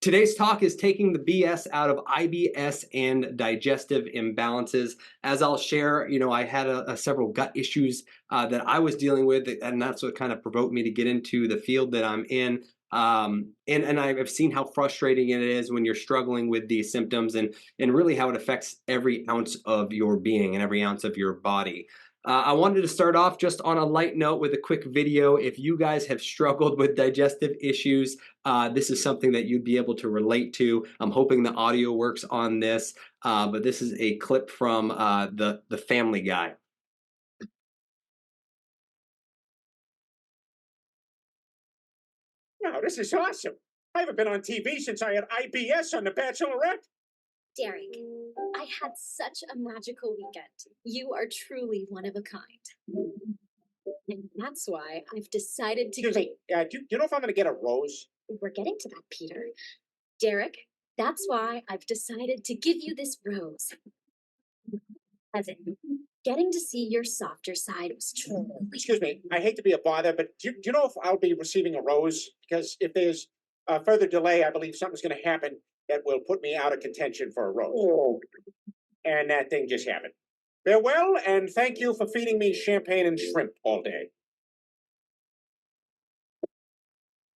Today's talk is taking the BS out of IBS and digestive imbalances. As I'll share, I had several gut issues that I was dealing with, and that's what kind of provoked me to get into the field that I'm in. And I've seen how frustrating it is when you're struggling with these symptoms, and really how it affects every ounce of your being and every ounce of your body. I wanted to start off just on a light note with a quick video. If you guys have struggled with digestive issues, this is something that you'd be able to relate to. I'm hoping the audio works on this, but this is a clip from the Family Guy. Wow, this is awesome. I haven't been on TV since I had IBS on The Bachelorette. Derek, I had such a magical weekend. You are truly one of a kind. And that's why I've decided to... Excuse me, do you know if I'm going to get a rose? We're getting to that, Peter. Derek, that's why I've decided to give you this rose. As in, getting to see your softer side was truly... Excuse me, I hate to be a bother, but do you know if I'll be receiving a rose? Because if there's a further delay, I believe something's going to happen that will put me out of contention for a rose. And that thing just happened. Farewell, and thank you for feeding me champagne and shrimp all day.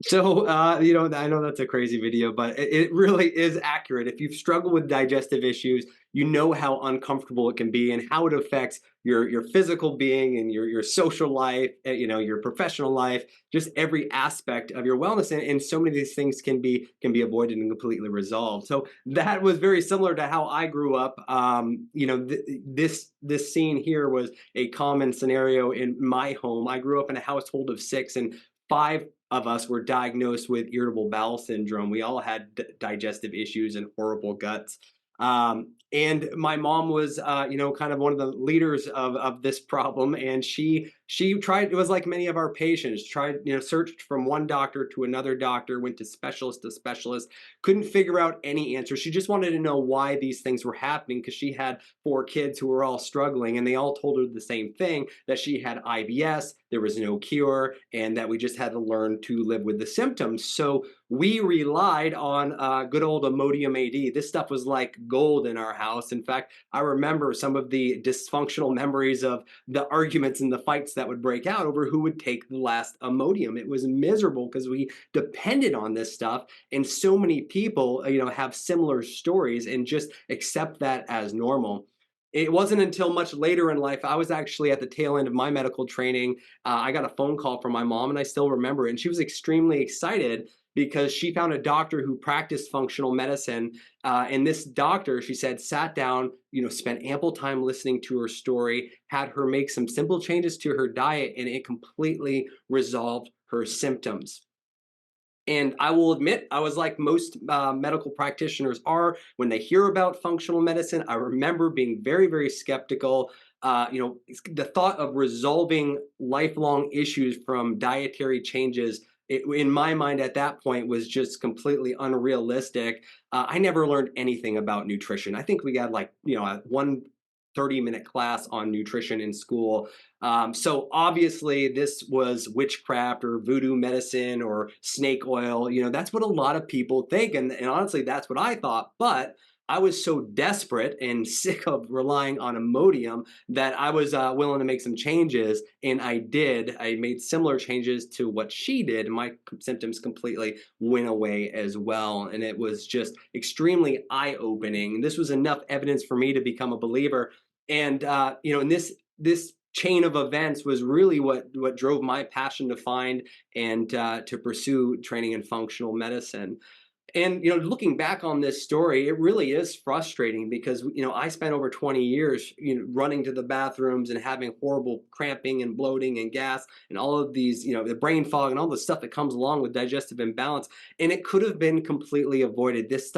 So, I know that's a crazy video, but it really is accurate. If you've struggled with digestive issues, you know how uncomfortable it can be and how it affects your physical being and your social life, your professional life, just every aspect of your wellness. And so many of these things can be avoided and completely resolved. So that was very similar to how I grew up. This scene here was a common scenario in my home. I grew up in a household of 6, and 5 of us were diagnosed with irritable bowel syndrome. We all had digestive issues and horrible guts. And my mom was, kind of one of the leaders of this problem. And she tried, it was like many of our patients, searched from one doctor to another doctor, went to specialist, couldn't figure out any answer. She just wanted to know why these things were happening, because she had 4 kids who were all struggling, and they all told her the same thing, that she had IBS, there was no cure, and that we just had to learn to live with the symptoms. So we relied on good old Imodium AD. This stuff was like gold in our house. In fact, I remember some of the dysfunctional memories of the arguments and the fights that would break out over who would take the last Imodium. It was miserable because we depended on this stuff, and so many people, have similar stories and just accept that as normal. It wasn't until much later in life, I was actually at the tail end of my medical training, I got a phone call from my mom, and I still remember it, and she was extremely excited because she found a doctor who practiced functional medicine. And this doctor, she said, sat down, spent ample time listening to her story, had her make some simple changes to her diet, and it completely resolved her symptoms. And I will admit, I was like most medical practitioners are when they hear about functional medicine. I remember being very, very skeptical. The thought of resolving lifelong issues from dietary changes, in my mind at that point, was just completely unrealistic. I never learned anything about nutrition. I think we got one 30-minute class on nutrition in school. So obviously this was witchcraft or voodoo medicine or snake oil. That's what a lot of people think. And honestly, that's what I thought. But I was so desperate and sick of relying on Imodium that I was willing to make some changes, and I did. I made similar changes to what she did, and my symptoms completely went away as well, and it was just extremely eye-opening. This was enough evidence for me to become a believer, and and this chain of events was really what drove my passion to find and to pursue training in functional medicine. And, looking back on this story, it really is frustrating because, I spent over 20 years, running to the bathrooms and having horrible cramping and bloating and gas and all of these, the brain fog and all the stuff that comes along with digestive imbalance. And it could have been completely avoided. This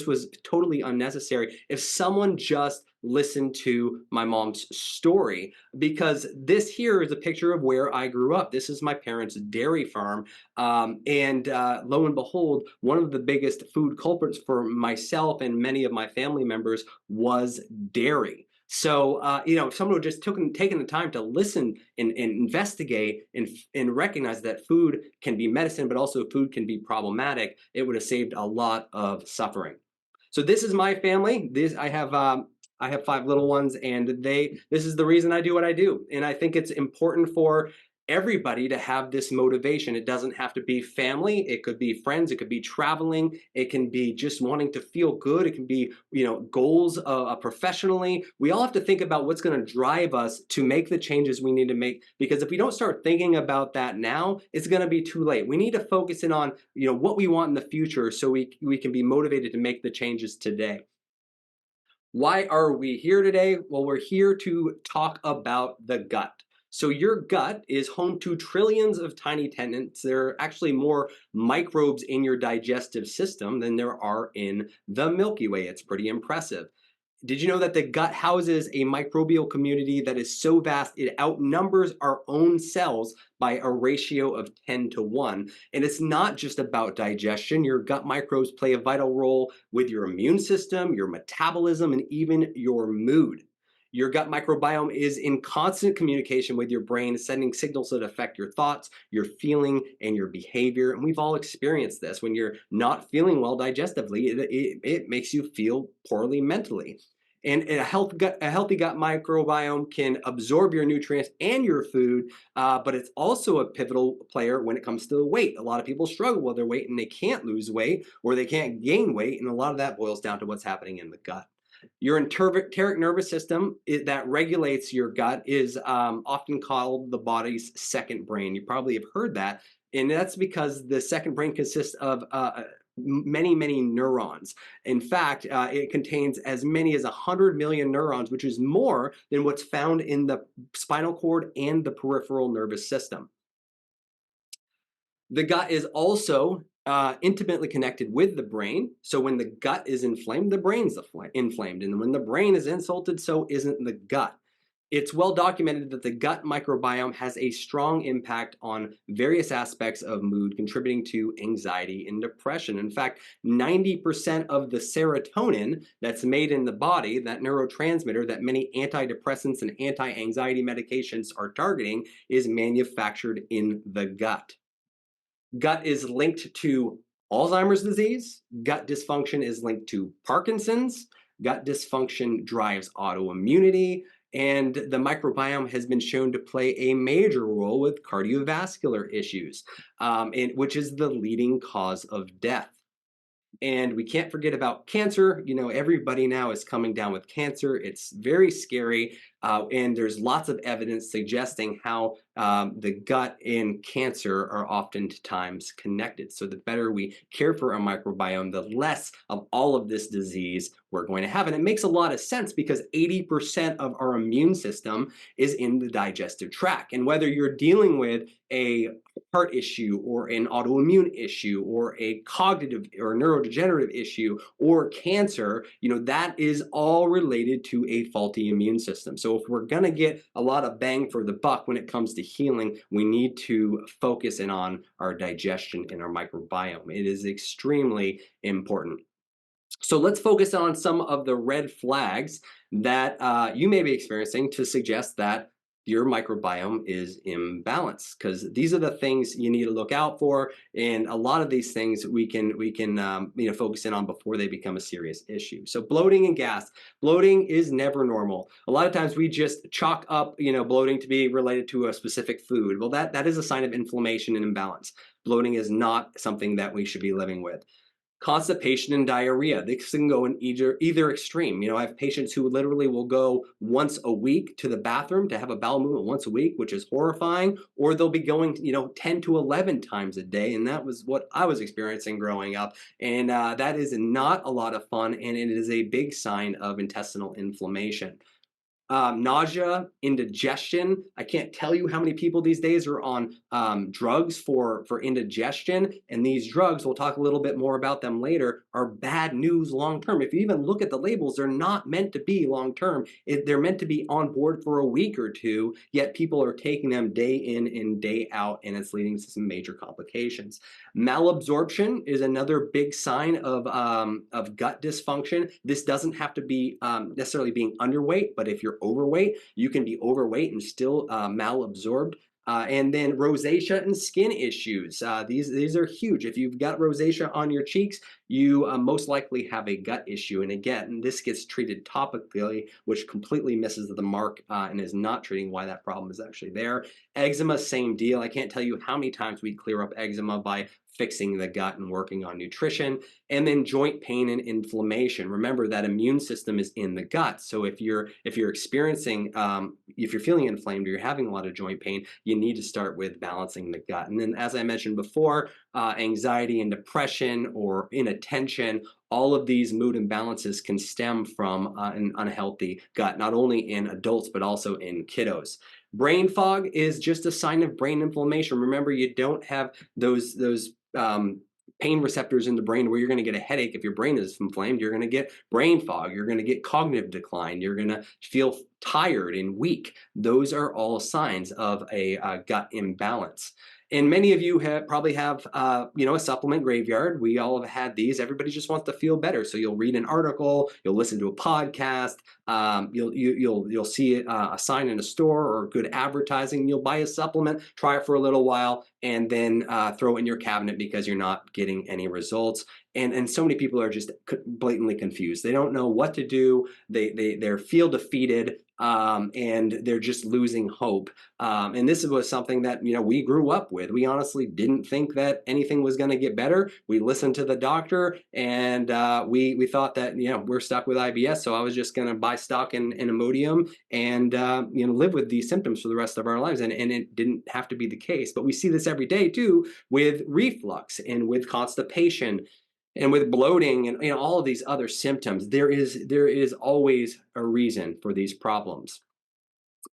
was totally unnecessary if someone just listened to my mom's story, because this here is a picture of where I grew up. This is my parents' dairy farm. And lo and behold, one of the biggest food culprits for myself and many of my family members was dairy. So, if someone would just taken the time to listen and investigate and recognize that food can be medicine, but also food can be problematic, it would have saved a lot of suffering. So this is my family. I have five little ones, and this is the reason I do what I do. And I think it's important for everybody to have this motivation. It doesn't have to be family. It could be friends. It could be traveling. It can be just wanting to feel good. It can be, goals professionally. We all have to think about what's going to drive us to make the changes we need to make. Because if we don't start thinking about that now, it's going to be too late. We need to focus in on, what we want in the future so we can be motivated to make the changes today. Why are we here today? Well, we're here to talk about the gut. So your gut is home to trillions of tiny tenants. There are actually more microbes in your digestive system than there are in the Milky Way. It's pretty impressive. Did you know that the gut houses a microbial community that is so vast it outnumbers our own cells by a ratio of 10 to 1? And it's not just about digestion. Your gut microbes play a vital role with your immune system, your metabolism, and even your mood. Your gut microbiome is in constant communication with your brain, sending signals that affect your thoughts, your feeling, and your behavior. And we've all experienced this. When you're not feeling well digestively, it makes you feel poorly mentally. And a healthy gut microbiome can absorb your nutrients and your food, but it's also a pivotal player when it comes to weight. A lot of people struggle with their weight and they can't lose weight or they can't gain weight. And a lot of that boils down to what's happening in the gut. Your enteric nervous system that regulates your gut is often called the body's second brain. You probably have heard that. And that's because the second brain consists of many, many neurons. In fact, it contains as many as 100 million neurons, which is more than what's found in the spinal cord and the peripheral nervous system. The gut is also intimately connected with the brain. So when the gut is inflamed, the brain's inflamed. And when the brain is insulted, so isn't the gut. It's well documented that the gut microbiome has a strong impact on various aspects of mood, contributing to anxiety and depression. In fact, 90% of the serotonin that's made in the body, that neurotransmitter that many antidepressants and anti-anxiety medications are targeting, is manufactured in the gut. Gut is linked to Alzheimer's disease. Gut dysfunction is linked to Parkinson's. Gut dysfunction drives autoimmunity. And the microbiome has been shown to play a major role with cardiovascular issues, which is the leading cause of death. And we can't forget about cancer. Everybody now is coming down with cancer. It's very scary. And there's lots of evidence suggesting how the gut and cancer are oftentimes connected. So the better we care for our microbiome, the less of all of this disease we're going to have. And it makes a lot of sense because 80% of our immune system is in the digestive tract. And whether you're dealing with a heart issue or an autoimmune issue or a cognitive or neurodegenerative issue or cancer, that is all related to a faulty immune system. So if we're going to get a lot of bang for the buck when it comes to healing, we need to focus in on our digestion and our microbiome. It is extremely important. So let's focus on some of the red flags that you may be experiencing to suggest that your microbiome is imbalanced, because these are the things you need to look out for, and a lot of these things we can focus in on before they become a serious issue. So bloating and gas. Bloating is never normal. A lot of times we just chalk up bloating to be related to a specific food. Well, that is a sign of inflammation and imbalance. Bloating is not something that we should be living with. Constipation and diarrhea. This can go in either extreme. I have patients who literally will go once a week to the bathroom to have a bowel movement once a week, which is horrifying, or they'll be going 10 to 11 times a day. And that was what I was experiencing growing up. And that is not a lot of fun, and it is a big sign of intestinal inflammation. nausea, indigestion. I can't tell you how many people these days are on drugs for indigestion, and these drugs, we'll talk a little bit more about them later, are bad news long term. If you even look at the labels, they're not meant to be long term. They're meant to be on board for a week or two, yet people are taking them day in and day out, and it's leading to some major complications. Malabsorption is another big sign of gut dysfunction. This doesn't have to be necessarily being underweight, but if you're overweight, you can be overweight and still malabsorbed. And then rosacea and skin issues. These are huge. If you've got rosacea on your cheeks, you most likely have a gut issue. And again, this gets treated topically, which completely misses the mark and is not treating why that problem is actually there. Eczema, same deal. I can't tell you how many times we clear up eczema by fixing the gut and working on nutrition. And then joint pain and inflammation. Remember that immune system is in the gut. So if you're experiencing, if you're feeling inflamed or you're having a lot of joint pain, you need to start with balancing the gut. And then, as I mentioned before, anxiety and depression or inattention, all of these mood imbalances can stem from an unhealthy gut, not only in adults, but also in kiddos. Brain fog is just a sign of brain inflammation. Remember, you don't have those pain receptors in the brain where you're going to get a headache. If your brain is inflamed, you're going to get brain fog. You're going to get cognitive decline. You're going to feel tired and weak. Those are all signs of a gut imbalance. And many of you probably have, a supplement graveyard. We all have had these. Everybody just wants to feel better. So you'll read an article, you'll listen to a podcast, you'll see a sign in a store or good advertising. You'll buy a supplement, try it for a little while, and then throw it in your cabinet because you're not getting any results. And so many people are just blatantly confused. They don't know what to do. They feel defeated. And they're just losing hope. And this was something that we grew up with. We honestly didn't think that anything was going to get better. We listened to the doctor, and we thought that we're stuck with IBS, so I was just going to buy stock in Imodium and live with these symptoms for the rest of our lives. And it didn't have to be the case. But we see this every day too with reflux and with constipation and with bloating and all of these other symptoms. There is always a reason for these problems.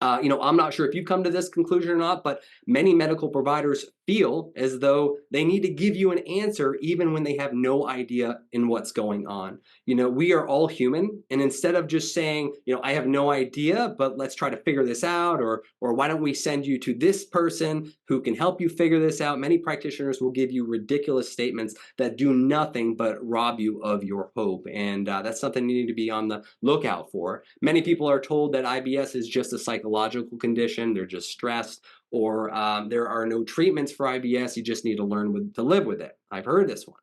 I'm not sure if you've come to this conclusion or not, but many medical providers feel as though they need to give you an answer even when they have no idea in what's going on. We are all human, and instead of just saying, I have no idea, but let's try to figure this out, or why don't we send you to this person who can help you figure this out, many practitioners will give you ridiculous statements that do nothing but rob you of your hope, and that's something you need to be on the lookout for. Many people are told that IBS is just a psychological condition, they're just stressed, or there are no treatments for IBS, you just need to learn to live with it. I've heard this one.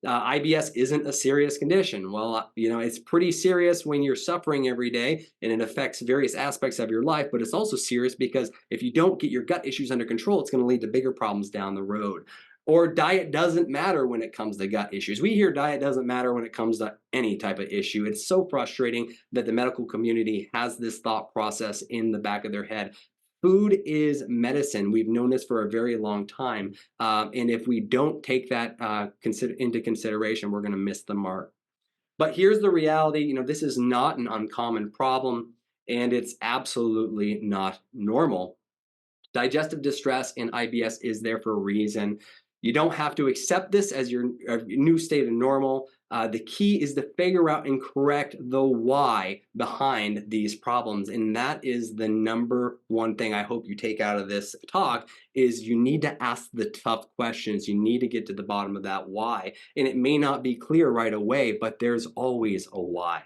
IBS isn't a serious condition. Well, it's pretty serious when you're suffering every day and it affects various aspects of your life, but it's also serious because if you don't get your gut issues under control, it's going to lead to bigger problems down the road. Or diet doesn't matter when it comes to gut issues. We hear diet doesn't matter when it comes to any type of issue. It's so frustrating that the medical community has this thought process in the back of their head. Food is medicine. We've known this for a very long time. And if we don't take that into consideration, we're going to miss the mark. But here's the reality. This is not an uncommon problem, and it's absolutely not normal. Digestive distress and IBS is there for a reason. You don't have to accept this as your new state of normal. The key is to figure out and correct the why behind these problems. And that is the number one thing I hope you take out of this talk is you need to ask the tough questions. You need to get to the bottom of that why. And it may not be clear right away, but there's always a why.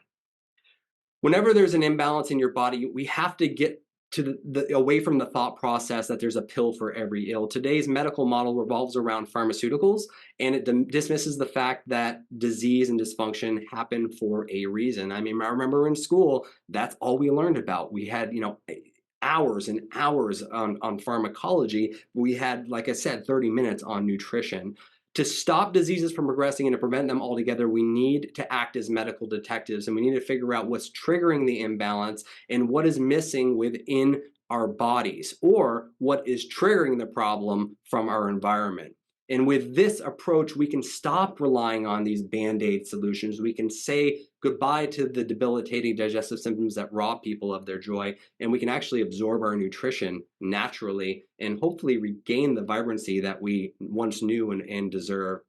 Whenever there's an imbalance in your body, we have to get to away from the thought process that there's a pill for every ill. Today's medical model revolves around pharmaceuticals, and it dismisses the fact that disease and dysfunction happen for a reason. I mean, I remember in school, that's all we learned about. We had, hours and hours on pharmacology. We had, like I said, 30 minutes on nutrition. To stop diseases from progressing and to prevent them altogether, we need to act as medical detectives, and we need to figure out what's triggering the imbalance and what is missing within our bodies, or what is triggering the problem from our environment. And with this approach, we can stop relying on these band-aid solutions. We can say goodbye to the debilitating digestive symptoms that rob people of their joy, and we can actually absorb our nutrition naturally and hopefully regain the vibrancy that we once knew and deserve.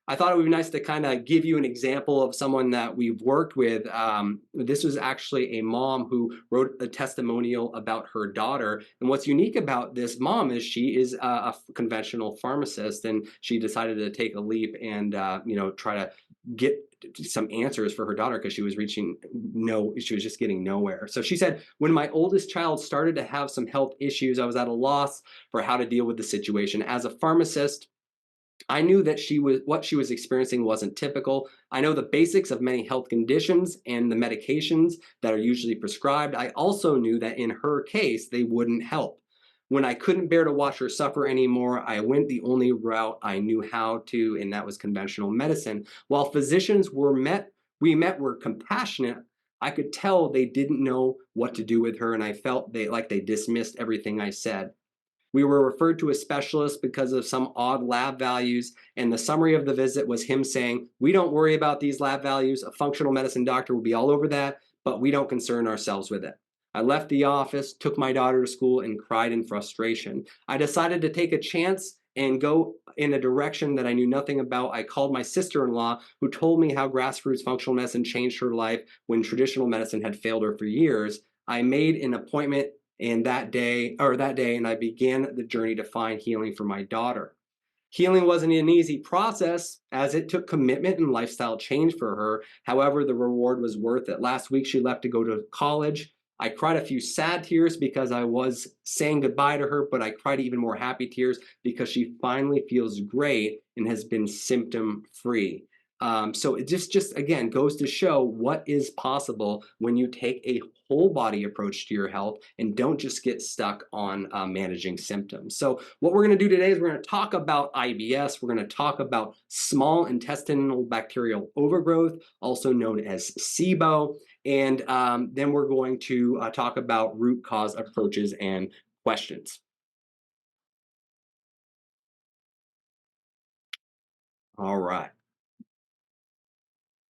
I thought it would be nice to kind of give you an example of someone that we've worked with. This was actually a mom who wrote a testimonial about her daughter. And what's unique about this mom is she is a conventional pharmacist, and she decided to take a leap and try to get some answers for her daughter because she was just getting nowhere. So she said, when my oldest child started to have some health issues, I was at a loss for how to deal with the situation. As a pharmacist, I knew that what she was experiencing wasn't typical. I know the basics of many health conditions and the medications that are usually prescribed. I also knew that in her case, they wouldn't help. When I couldn't bear to watch her suffer anymore, I went the only route I knew how to, and that was conventional medicine. While physicians we met were compassionate, I could tell they didn't know what to do with her, and I felt they dismissed everything I said. We were referred to a specialist because of some odd lab values, and the summary of the visit was him saying, "We don't worry about these lab values. A functional medicine doctor will be all over that, but we don't concern ourselves with it." I left the office, took my daughter to school, and cried in frustration. I decided to take a chance and go in a direction that I knew nothing about. I called my sister-in-law, who told me how GrassRoots Functional Medicine changed her life when traditional medicine had failed her for years. I made an appointment and that day, and I began the journey to find healing for my daughter. Healing wasn't an easy process as it took commitment and lifestyle change for her. However, the reward was worth it. Last week, she left to go to college. I cried a few sad tears because I was saying goodbye to her, but I cried even more happy tears because she finally feels great and has been symptom-free. So it just again goes to show what is possible when you take a whole body approach to your health and don't just get stuck on managing symptoms. So what we're going to do today is we're going to talk about IBS. We're going to talk about small intestinal bacterial overgrowth, also known as SIBO, and then we're going to talk about root cause approaches and questions. All right.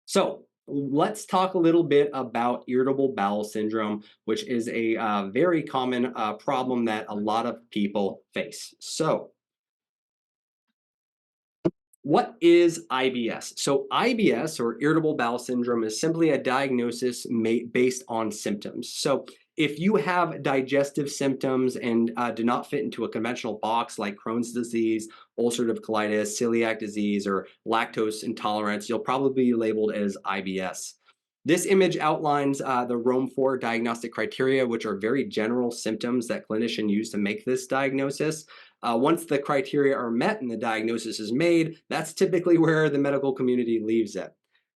So let's talk a little bit about irritable bowel syndrome, which is a very common problem that a lot of people face. So what is IBS? So IBS, or irritable bowel syndrome, is simply a diagnosis based on symptoms. So if you have digestive symptoms and do not fit into a conventional box like Crohn's disease, ulcerative colitis, celiac disease, or lactose intolerance, you'll probably be labeled as IBS. This image outlines the Rome-4 diagnostic criteria, which are very general symptoms that clinicians use to make this diagnosis. Once the criteria are met and the diagnosis is made, that's typically where the medical community leaves it.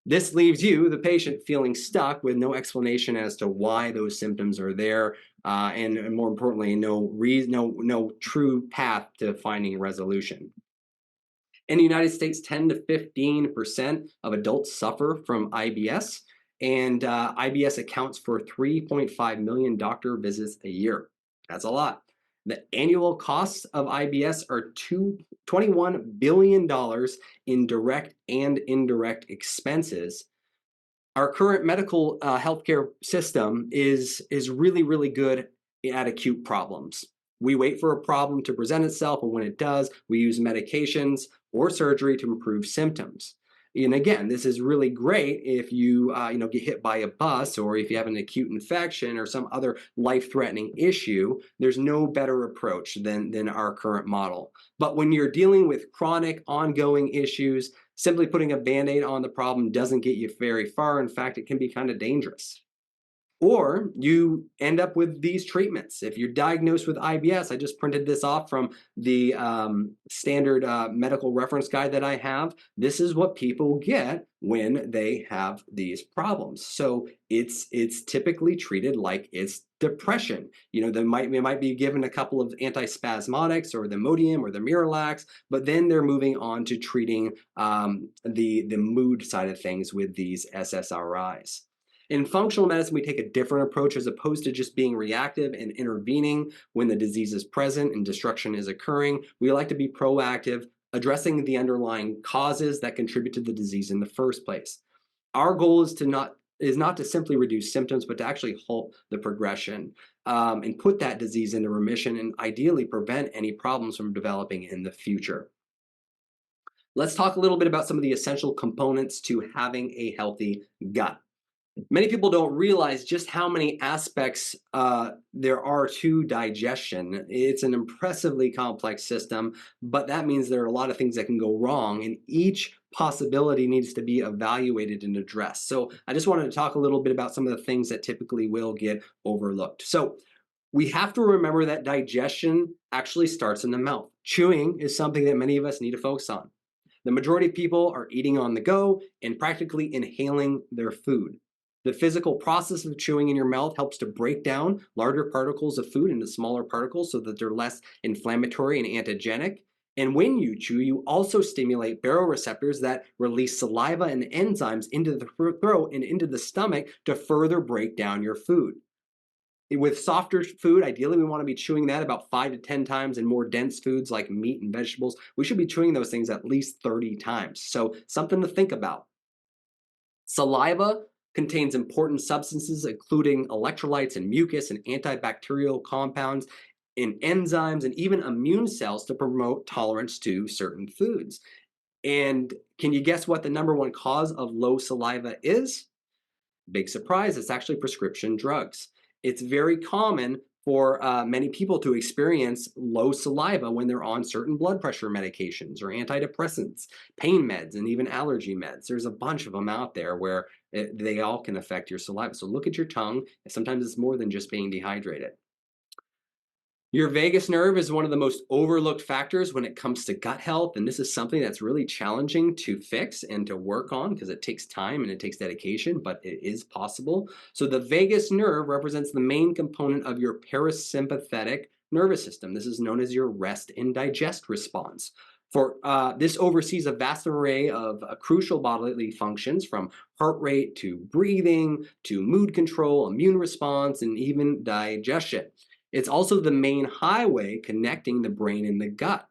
This leaves you, the patient, feeling stuck with no explanation as to why those symptoms are there, and more importantly, no true path to finding resolution. In the United States, 10 to 15% of adults suffer from IBS, and IBS accounts for 3.5 million doctor visits a year. That's a lot. The annual costs of IBS are $21 billion in direct and indirect expenses. Our current medical healthcare system is really, really good at acute problems. We wait for a problem to present itself, and when it does, we use medications or surgery to improve symptoms. And again, this is really great if you get hit by a bus, or if you have an acute infection or some other life-threatening issue. There's no better approach than our current model. But when you're dealing with chronic, ongoing issues, simply putting a Band-Aid on the problem doesn't get you very far. In fact, it can be kind of dangerous. Or you end up with these treatments. If you're diagnosed with IBS, I just printed this off from the standard medical reference guide that I have. This is what people get when they have these problems. So it's typically treated like it's depression. They might be given a couple of antispasmodics or the Imodium or the Miralax, but then they're moving on to treating the mood side of things with these SSRIs. In functional medicine, we take a different approach. As opposed to just being reactive and intervening when the disease is present and destruction is occurring, we like to be proactive, addressing the underlying causes that contribute to the disease in the first place. Our goal is not to simply reduce symptoms, but to actually halt the progression and put that disease into remission and ideally prevent any problems from developing in the future. Let's talk a little bit about some of the essential components to having a healthy gut. Many people don't realize just how many aspects there are to digestion. It's an impressively complex system, but that means there are a lot of things that can go wrong, and each possibility needs to be evaluated and addressed. So I just wanted to talk a little bit about some of the things that typically will get overlooked. So we have to remember that digestion actually starts in the mouth. Chewing is something that many of us need to focus on. The majority of people are eating on the go and practically inhaling their food. The physical process of chewing in your mouth helps to break down larger particles of food into smaller particles so that they're less inflammatory and antigenic. And when you chew, you also stimulate baroreceptors that release saliva and enzymes into the throat and into the stomach to further break down your food. With softer food, ideally we want to be chewing that about 5 to 10 times, and more dense foods like meat and vegetables, we should be chewing those things at least 30 times. So something to think about. Saliva contains important substances including electrolytes and mucus and antibacterial compounds and enzymes and even immune cells to promote tolerance to certain foods. And can you guess what the number one cause of low saliva is? Big surprise, it's actually prescription drugs. It's very common for many people to experience low saliva when they're on certain blood pressure medications or antidepressants, pain meds, and even allergy meds. There's a bunch of them out there where they all can affect your saliva. So look at your tongue. Sometimes it's more than just being dehydrated. Your vagus nerve is one of the most overlooked factors when it comes to gut health, and this is something that's really challenging to fix and to work on because it takes time and it takes dedication, but it is possible. So the vagus nerve represents the main component of your parasympathetic nervous system. This is known as your rest and digest response. This oversees a vast array of crucial bodily functions, from heart rate to breathing to mood control, immune response, and even digestion. It's also the main highway connecting the brain and the gut.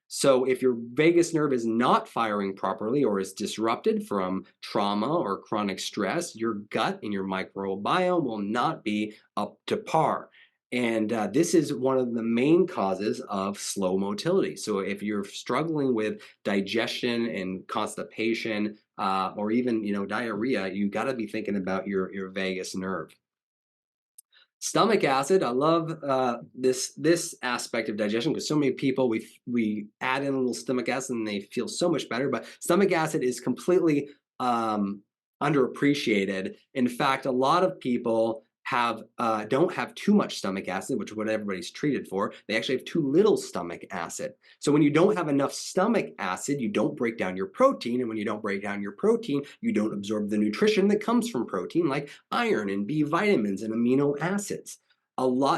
So if your vagus nerve is not firing properly or is disrupted from trauma or chronic stress, your gut and your microbiome will not be up to par. And this is one of the main causes of slow motility. So if you're struggling with digestion and constipation, or even diarrhea, you got to be thinking about your vagus nerve. Stomach acid, I love this aspect of digestion because so many people, we add in a little stomach acid and they feel so much better. But stomach acid is completely underappreciated. In fact, a lot of people don't have too much stomach acid, which is what everybody's treated for. They actually have too little stomach acid. So when you don't have enough stomach acid, you don't break down your protein, and when you don't break down your protein, you don't absorb the nutrition that comes from protein, like iron and B vitamins and amino acids.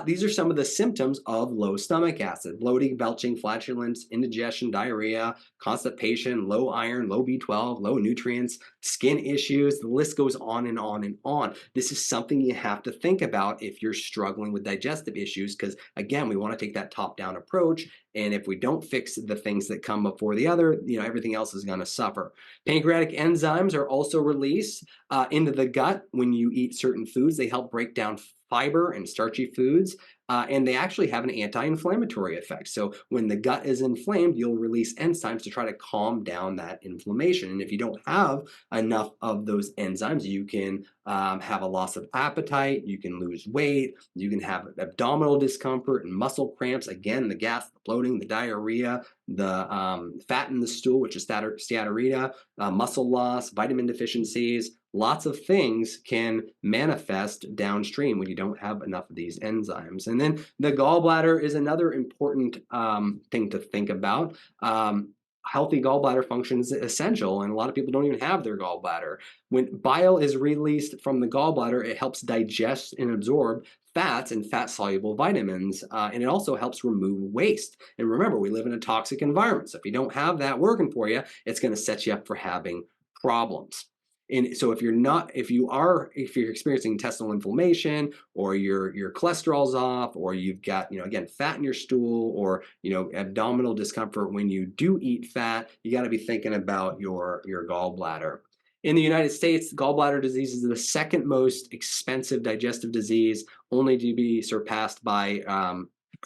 These are some of the symptoms of low stomach acid: bloating, belching, flatulence, indigestion, diarrhea, constipation, low iron, low B12, low nutrients, skin issues. The list goes on and on and on. This is something you have to think about if you're struggling with digestive issues, because again, we want to take that top-down approach. And if we don't fix the things that come before the other, everything else is going to suffer. Pancreatic enzymes are also released into the gut when you eat certain foods. They help break down fiber and starchy foods, and they actually have an anti-inflammatory effect. So when the gut is inflamed, you'll release enzymes to try to calm down that inflammation. And if you don't have enough of those enzymes, you can have a loss of appetite, you can lose weight, you can have abdominal discomfort and muscle cramps. Again, the gas, the bloating, the diarrhea, the fat in the stool, which is steatorrhea, muscle loss, vitamin deficiencies. Lots of things can manifest downstream when you don't have enough of these enzymes. And then the gallbladder is another important thing to think about. Healthy gallbladder function is essential, and a lot of people don't even have their gallbladder. When bile is released from the gallbladder, it helps digest and absorb fats and fat-soluble vitamins, and it also helps remove waste. And remember, we live in a toxic environment, so if you don't have that working for you, it's going to set you up for having problems. And so if you're experiencing intestinal inflammation, or your cholesterol's off, or you've got, again, fat in your stool, or abdominal discomfort when you do eat fat, you got to be thinking about your gallbladder. In the United States, gallbladder disease is the second most expensive digestive disease, only to be surpassed by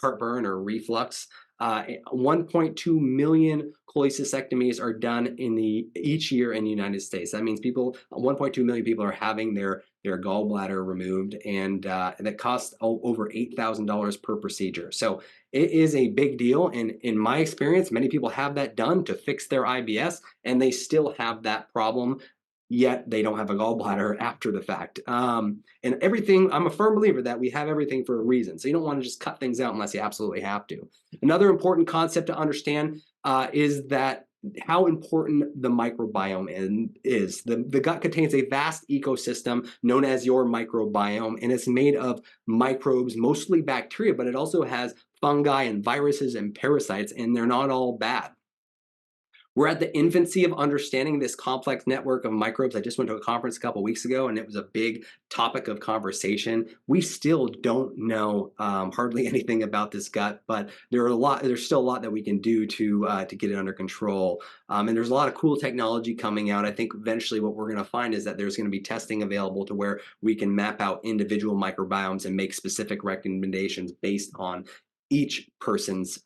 heartburn or reflux. 1.2 million cholecystectomies are done each year in the United States. That means 1.2 million people are having their gallbladder removed, and that costs over $8,000 per procedure. So it is a big deal. And in my experience, many people have that done to fix their IBS, and they still have that problem, yet they don't have a gallbladder after the fact. And everything, I'm a firm believer that we have everything for a reason. So you don't want to just cut things out unless you absolutely have to. Another important concept to understand is that how important the microbiome is. The gut contains a vast ecosystem known as your microbiome, and it's made of microbes, mostly bacteria, but it also has fungi and viruses and parasites, and they're not all bad. We're at the infancy of understanding this complex network of microbes. I just went to a conference a couple weeks ago, and it was a big topic of conversation. We still don't know hardly anything about this gut, but there's still a lot that we can do to get it under control. And there's a lot of cool technology coming out. I think eventually what we're going to find is that there's going to be testing available to where we can map out individual microbiomes and make specific recommendations based on each person's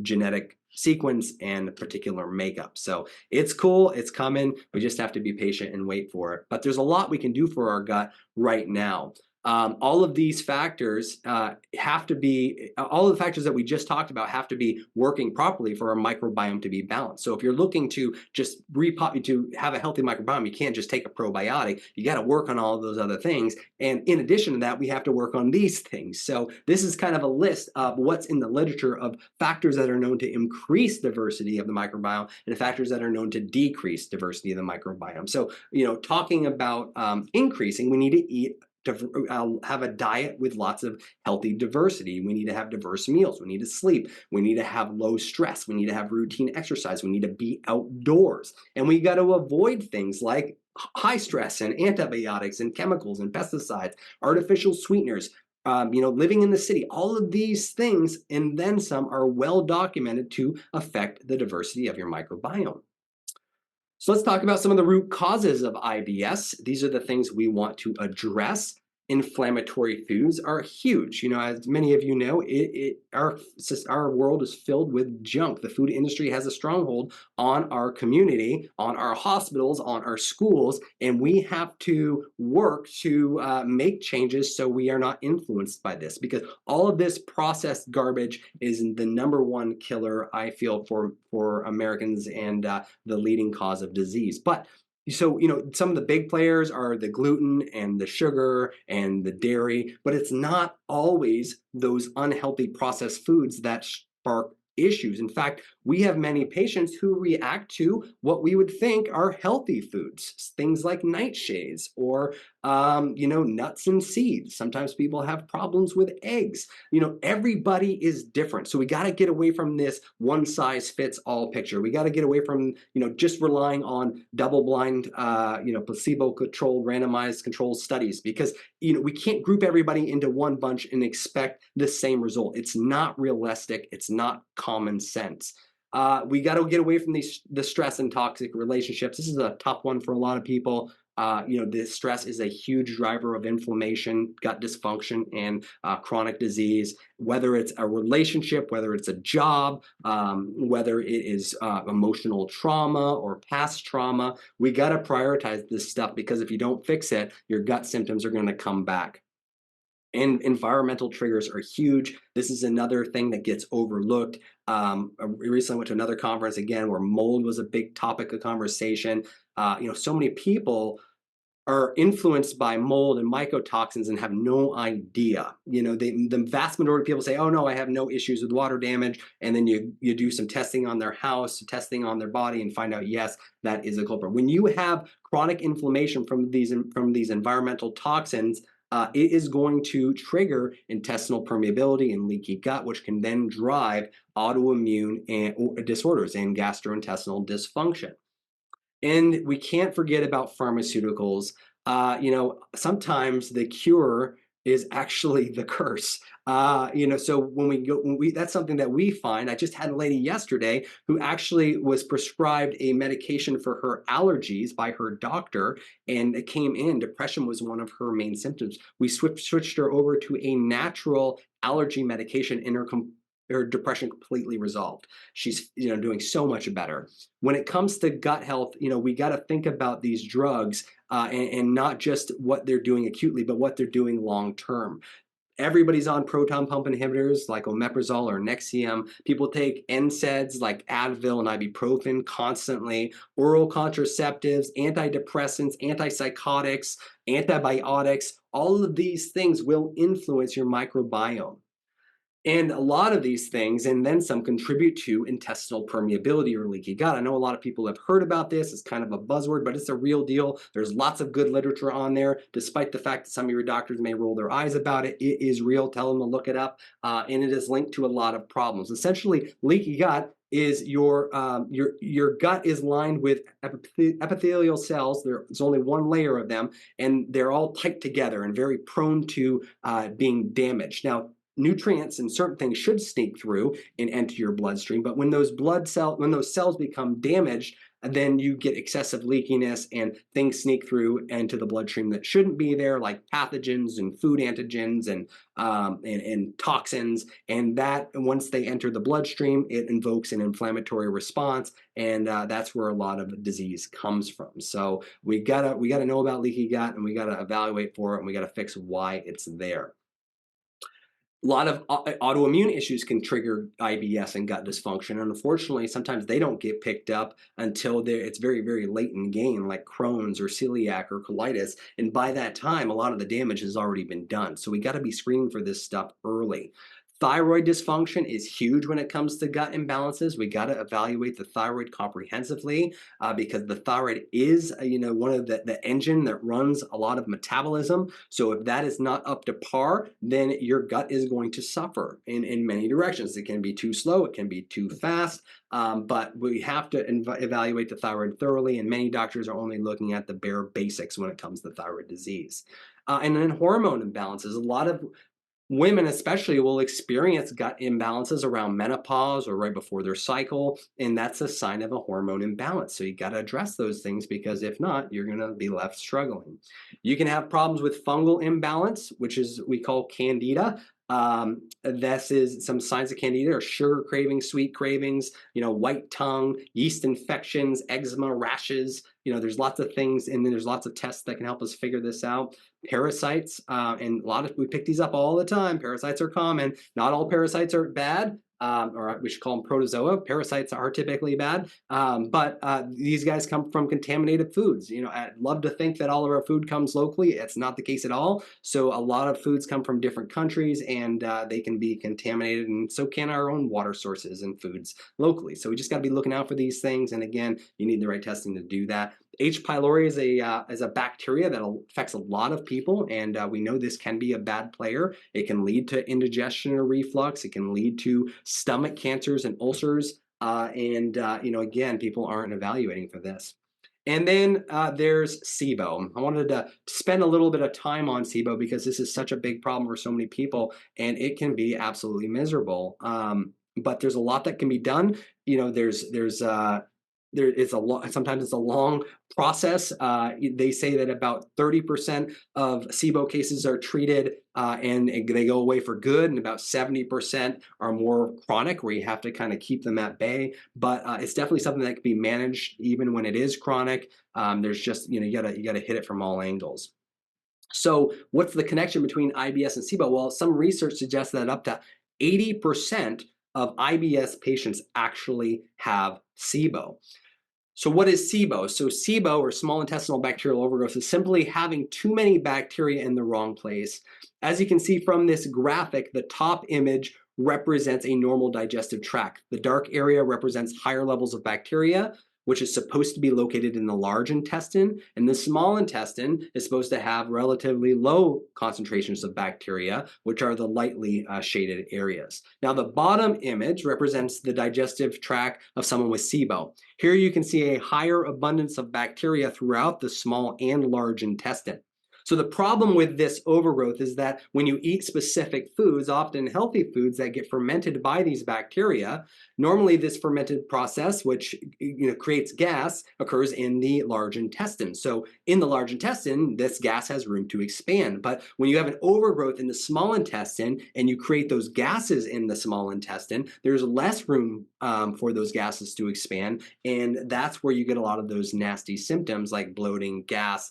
genetic sequence and particular makeup. So it's cool, it's coming. We just have to be patient and wait for it. But there's a lot we can do for our gut right now. All of these factors all of the factors that we just talked about have to be working properly for our microbiome to be balanced. So if you're looking to just to have a healthy microbiome, you can't just take a probiotic. You got to work on all of those other things. And in addition to that, we have to work on these things. So this is kind of a list of what's in the literature of factors that are known to increase diversity of the microbiome and factors that are known to decrease diversity of the microbiome. So, talking about increasing, we need to have a diet with lots of healthy diversity. We need to have diverse meals. We need to sleep. We need to have low stress. We need to have routine exercise. We need to be outdoors. And we got to avoid things like high stress and antibiotics and chemicals and pesticides, artificial sweeteners, living in the city. All of these things and then some are well documented to affect the diversity of your microbiome. So let's talk about some of the root causes of IBS. These are the things we want to address. Inflammatory foods are huge. As many of you know, our world is filled with junk. The food industry has a stronghold on our community, on our hospitals, on our schools, and we have to work to make changes so we are not influenced by this, because all of this processed garbage is the number one killer, I feel, for Americans, and the leading cause of disease. But so, some of the big players are the gluten and the sugar and the dairy, but it's not always those unhealthy processed foods that spark issues. In fact, we have many patients who react to what we would think are healthy foods, things like nightshades or, nuts and seeds. Sometimes people have problems with eggs. Everybody is different. So we got to get away from this one size fits all picture. We got to get away from, just relying on double blind, placebo controlled, randomized controlled studies, because, we can't group everybody into one bunch and expect the same result. It's not realistic. It's not common sense. We got to get away from the stress and toxic relationships. This is a tough one for a lot of people. This stress is a huge driver of inflammation, gut dysfunction, and chronic disease. Whether it's a relationship, whether it's a job, whether it is emotional trauma or past trauma, we got to prioritize this stuff, because if you don't fix it, your gut symptoms are going to come back. And environmental triggers are huge. This is another thing that gets overlooked. I recently went to another conference again where mold was a big topic of conversation. So many people are influenced by mold and mycotoxins and have no idea. The vast majority of people say, "Oh no, I have no issues with water damage," and then you do some testing on their house, testing on their body, and find out, yes, that is a culprit. When you have chronic inflammation from these environmental toxins, it is going to trigger intestinal permeability and leaky gut, which can then drive autoimmune disorders and gastrointestinal dysfunction. And we can't forget about pharmaceuticals. Sometimes the cure is actually the curse. So that's something that we find. I just had a lady yesterday who actually was prescribed a medication for her allergies by her doctor, and it came in. Depression was one of her main symptoms. We switched her over to a natural allergy medication, and her depression completely resolved. She's doing so much better. When it comes to gut health, we got to think about these drugs and not just what they're doing acutely, but what they're doing long term. Everybody's on proton pump inhibitors like omeprazole or Nexium. People take NSAIDs like Advil and ibuprofen constantly, oral contraceptives, antidepressants, antipsychotics, antibiotics. All of these things will influence your microbiome. And a lot of these things, and then some, contribute to intestinal permeability or leaky gut. I know a lot of people have heard about this. It's kind of a buzzword, but it's a real deal. There's lots of good literature on there, despite the fact that some of your doctors may roll their eyes about it. It is real. Tell them to look it up. And it is linked to a lot of problems. Essentially, leaky gut is your gut is lined with epithelial cells. There's only one layer of them, and they're all tight together and very prone to being damaged. Now, nutrients and certain things should sneak through and enter your bloodstream, but when those cells become damaged, then you get excessive leakiness and things sneak through into the bloodstream that shouldn't be there, like pathogens and food antigens and toxins. And that, once they enter the bloodstream, it invokes an inflammatory response, and that's where a lot of disease comes from. So we gotta know about leaky gut, and we gotta evaluate for it, and we gotta fix why it's there. A lot of autoimmune issues can trigger IBS and gut dysfunction. And unfortunately, sometimes they don't get picked up until it's very, very late in the game, like Crohn's or celiac or colitis. And by that time, a lot of the damage has already been done. So we got to be screening for this stuff early. Thyroid dysfunction is huge when it comes to gut imbalances. We got to evaluate the thyroid comprehensively because the thyroid is, one of the engine that runs a lot of metabolism. So if that is not up to par, then your gut is going to suffer in many directions. It can be too slow, it can be too fast, but we have to evaluate the thyroid thoroughly, and many doctors are only looking at the bare basics when it comes to thyroid disease. And then hormone imbalances. A lot of women especially will experience gut imbalances around menopause or right before their cycle, and that's a sign of a hormone imbalance. So you got to address those things, because if not, you're going to be left struggling. You can have problems with fungal imbalance, which is we call candida. This is some signs of candida: or sugar cravings, sweet cravings, white tongue, yeast infections, eczema, rashes. There's lots of things, and then there's lots of tests that can help us figure this out. Parasites, and we pick these up all the time. Parasites are common. Not all parasites are bad, or we should call them protozoa. Parasites are typically bad, but these guys come from contaminated foods. I'd love to think that all of our food comes locally. It's not the case at all. So a lot of foods come from different countries, and they can be contaminated, and so can our own water sources and foods locally. So we just got to be looking out for these things. And again, you need the right testing to do that. H. pylori is a bacteria that affects a lot of people, and we know this can be a bad player. It can lead to indigestion or reflux. It can lead to stomach cancers and ulcers, again, people aren't evaluating for this. And then there's SIBO. I wanted to spend a little bit of time on SIBO because this is such a big problem for so many people, and it can be absolutely miserable. But there's a lot that can be done. Sometimes it's a long process. They say that about 30% of SIBO cases are treated and they go away for good, and about 70% are more chronic, where you have to kind of keep them at bay. But it's definitely something that can be managed even when it is chronic. There's just, you gotta hit it from all angles. So what's the connection between IBS and SIBO? Well, some research suggests that up to 80% of IBS patients actually have SIBO. So what is SIBO? So SIBO, or small intestinal bacterial overgrowth, is simply having too many bacteria in the wrong place. As you can see from this graphic, the top image represents a normal digestive tract. The dark area represents higher levels of bacteria. which is supposed to be located in the large intestine, and the small intestine is supposed to have relatively low concentrations of bacteria, which are the lightly shaded areas. Now, the bottom image represents the digestive tract of someone with SIBO. Here you can see a higher abundance of bacteria throughout the small and large intestine. So the problem with this overgrowth is that when you eat specific foods, often healthy foods that get fermented by these bacteria, normally this fermented process, which creates gas, occurs in the large intestine. So in the large intestine, this gas has room to expand. But when you have an overgrowth in the small intestine and you create those gases in the small intestine, there's less room for those gases to expand. And that's where you get a lot of those nasty symptoms like bloating, gas,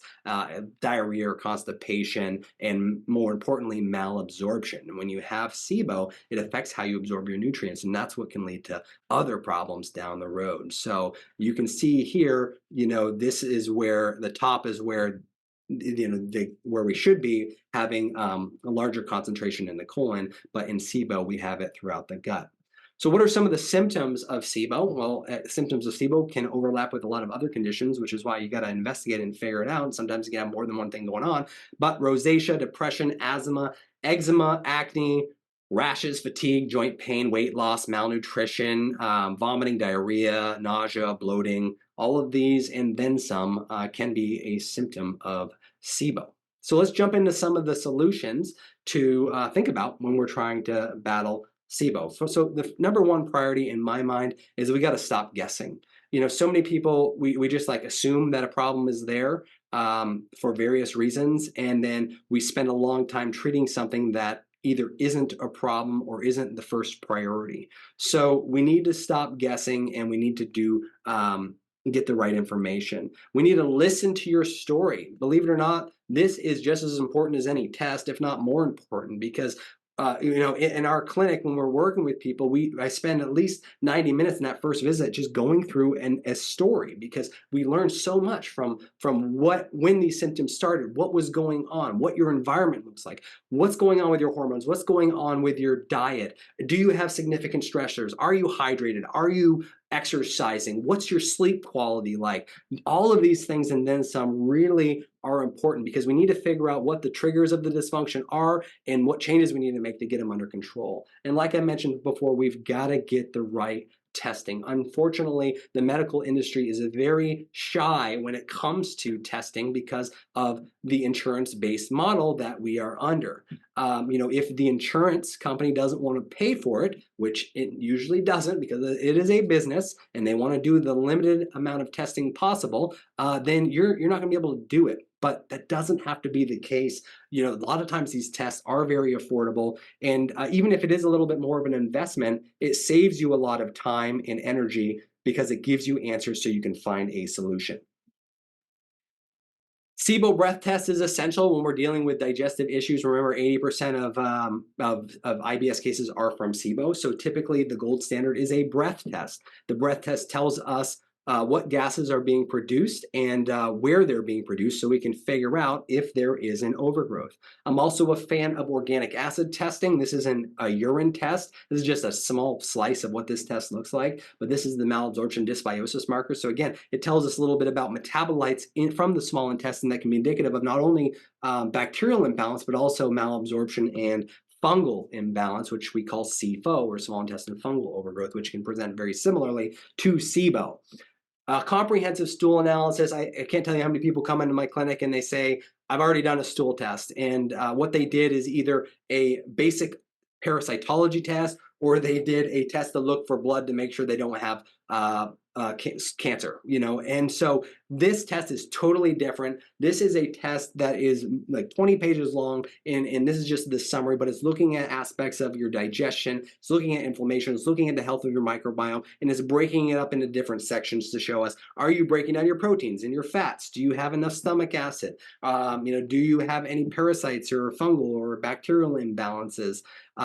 diarrhea or constipation, and more importantly, malabsorption. And when you have SIBO, it affects how you absorb your nutrients, and that's what can lead to other problems down the road. So you can see here, this is where the top is where where we should be having a larger concentration in the colon, but in SIBO, we have it throughout the gut. So what are some of the symptoms of SIBO? Well, symptoms of SIBO can overlap with a lot of other conditions, which is why you got to investigate and figure it out. Sometimes you can have more than one thing going on, but rosacea, depression, asthma, eczema, acne, rashes, fatigue, joint pain, weight loss, malnutrition, vomiting, diarrhea, nausea, bloating, all of these and then some can be a symptom of SIBO. So let's jump into some of the solutions to think about when we're trying to battle SIBO. So the number one priority in my mind is we got to stop guessing. So many people, we just like assume that a problem is there for various reasons, and then we spend a long time treating something that either isn't a problem or isn't the first priority. So we need to stop guessing, and we need to get the right information. We need to listen to your story. Believe it or not, this is just as important as any test, if not more important, because in our clinic, when we're working with people, I spend at least 90 minutes in that first visit just going through a story, because we learn so much from when these symptoms started, what was going on, what your environment looks like, what's going on with your hormones, what's going on with your diet. Do you have significant stressors? Are you hydrated? Are you exercising? What's your sleep quality like? All of these things and then some really are important, because we need to figure out what the triggers of the dysfunction are and what changes we need to make to get them under control. And like I mentioned before, we've got to get the right testing. Unfortunately, the medical industry is very shy when it comes to testing because of the insurance-based model that we are under. If the insurance company doesn't want to pay for it, which it usually doesn't because it is a business and they want to do the limited amount of testing possible, then you're not going to be able to do it. But that doesn't have to be the case. A lot of times these tests are very affordable, and even if it is a little bit more of an investment, it saves you a lot of time and energy because it gives you answers so you can find a solution. SIBO breath test is essential when we're dealing with digestive issues. Remember, 80% of IBS cases are from SIBO. So typically the gold standard is a breath test. The breath test tells us what gases are being produced and where they're being produced, so we can figure out if there is an overgrowth. I'm also a fan of organic acid testing. This isn't a urine test. This is just a small slice of what this test looks like, but this is the malabsorption dysbiosis marker. So again, it tells us a little bit about metabolites from the small intestine that can be indicative of not only bacterial imbalance, but also malabsorption and fungal imbalance, which we call SIFO, or small intestinal fungal overgrowth, which can present very similarly to SIBO. Comprehensive stool analysis. I can't tell you how many people come into my clinic and they say, I've already done a stool test. And what they did is either a basic parasitology test, or they did a test to look for blood to make sure they don't have cancer, and so this test is totally different. This is a test that is like 20 pages long, and this is just the summary, but it's looking at aspects of your digestion, it's looking at inflammation, it's looking at the health of your microbiome, and it's breaking it up into different sections to show us, are you breaking down your proteins and your fats? Do you have enough stomach acid? Do you have any parasites or fungal or bacterial imbalances?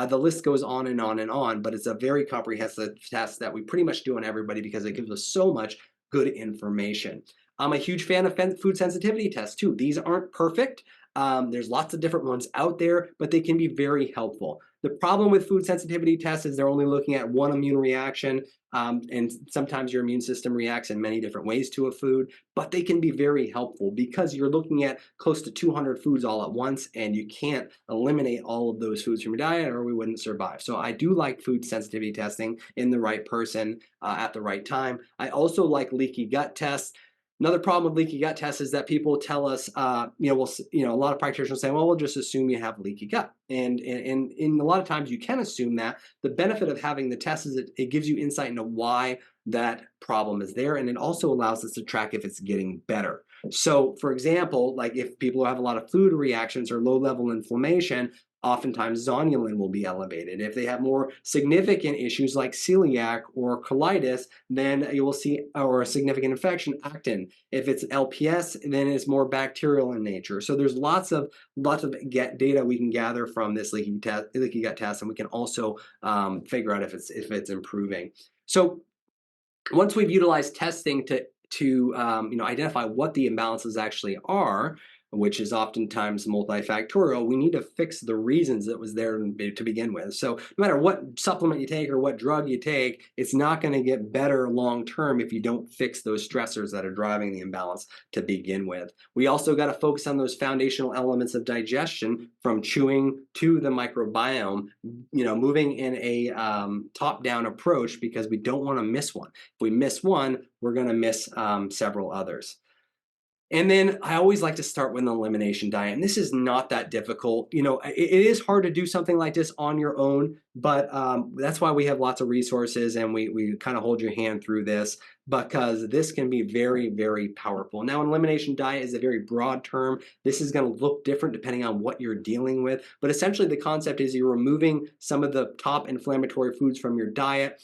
The list goes on and on and on, but it's a very comprehensive test that we pretty much do on everybody because it gives us so much good information. I'm a huge fan of food sensitivity tests too. These aren't perfect. There's lots of different ones out there, but they can be very helpful. The problem with food sensitivity tests is they're only looking at one immune reaction, and sometimes your immune system reacts in many different ways to a food, but they can be very helpful because you're looking at close to 200 foods all at once, and you can't eliminate all of those foods from your diet or we wouldn't survive. So I do like food sensitivity testing in the right person at the right time. I also like leaky gut tests. Another problem with leaky gut tests is that people tell us, a lot of practitioners say, well, we'll just assume you have leaky gut. And a lot of times you can assume that. The benefit of having the test is it gives you insight into why that problem is there. And it also allows us to track if it's getting better. So for example, like if people have a lot of food reactions or low level inflammation, oftentimes zonulin will be elevated. If they have more significant issues like celiac or colitis, then you will see, or a significant infection, actin. If it's LPS, then it's more bacterial in nature. So there's lots of data we can gather from this leaky gut test, and we can also figure out if it's improving. So once we've utilized testing to identify what the imbalances actually are, which is oftentimes multifactorial, we need to fix the reasons it was there to begin with. So no matter what supplement you take or what drug you take, it's not going to get better long term if you don't fix those stressors that are driving the imbalance to begin with. We also got to focus on those foundational elements of digestion, from chewing to the microbiome, moving in a top-down approach, because we don't want to miss one. If we miss one, we're going to miss several others. And then I always like to start with an elimination diet. And this is not that difficult. It is hard to do something like this on your own, but that's why we have lots of resources, and we kind of hold your hand through this, because this can be very, very powerful. Now, an elimination diet is a very broad term. This is going to look different depending on what you're dealing with. But essentially, the concept is you're removing some of the top inflammatory foods from your diet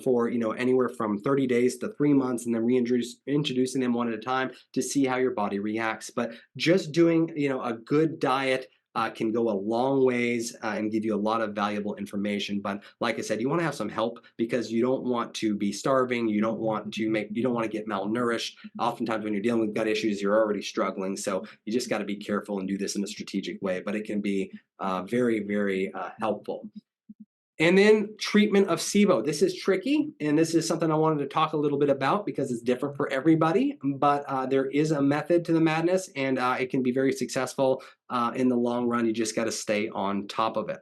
for anywhere from 30 days to 3 months, and then reintroducing them one at a time to see how your body reacts. But just doing a good diet can go a long ways and give you a lot of valuable information. But like I said, you want to have some help, because you don't want to be starving. You don't want to get malnourished. Oftentimes when you're dealing with gut issues, you're already struggling. So you just got to be careful and do this in a strategic way, but it can be very, very helpful. And then treatment of SIBO. This is tricky, and this is something I wanted to talk a little bit about because it's different for everybody, but there is a method to the madness, and it can be very successful in the long run. You just got to stay on top of it.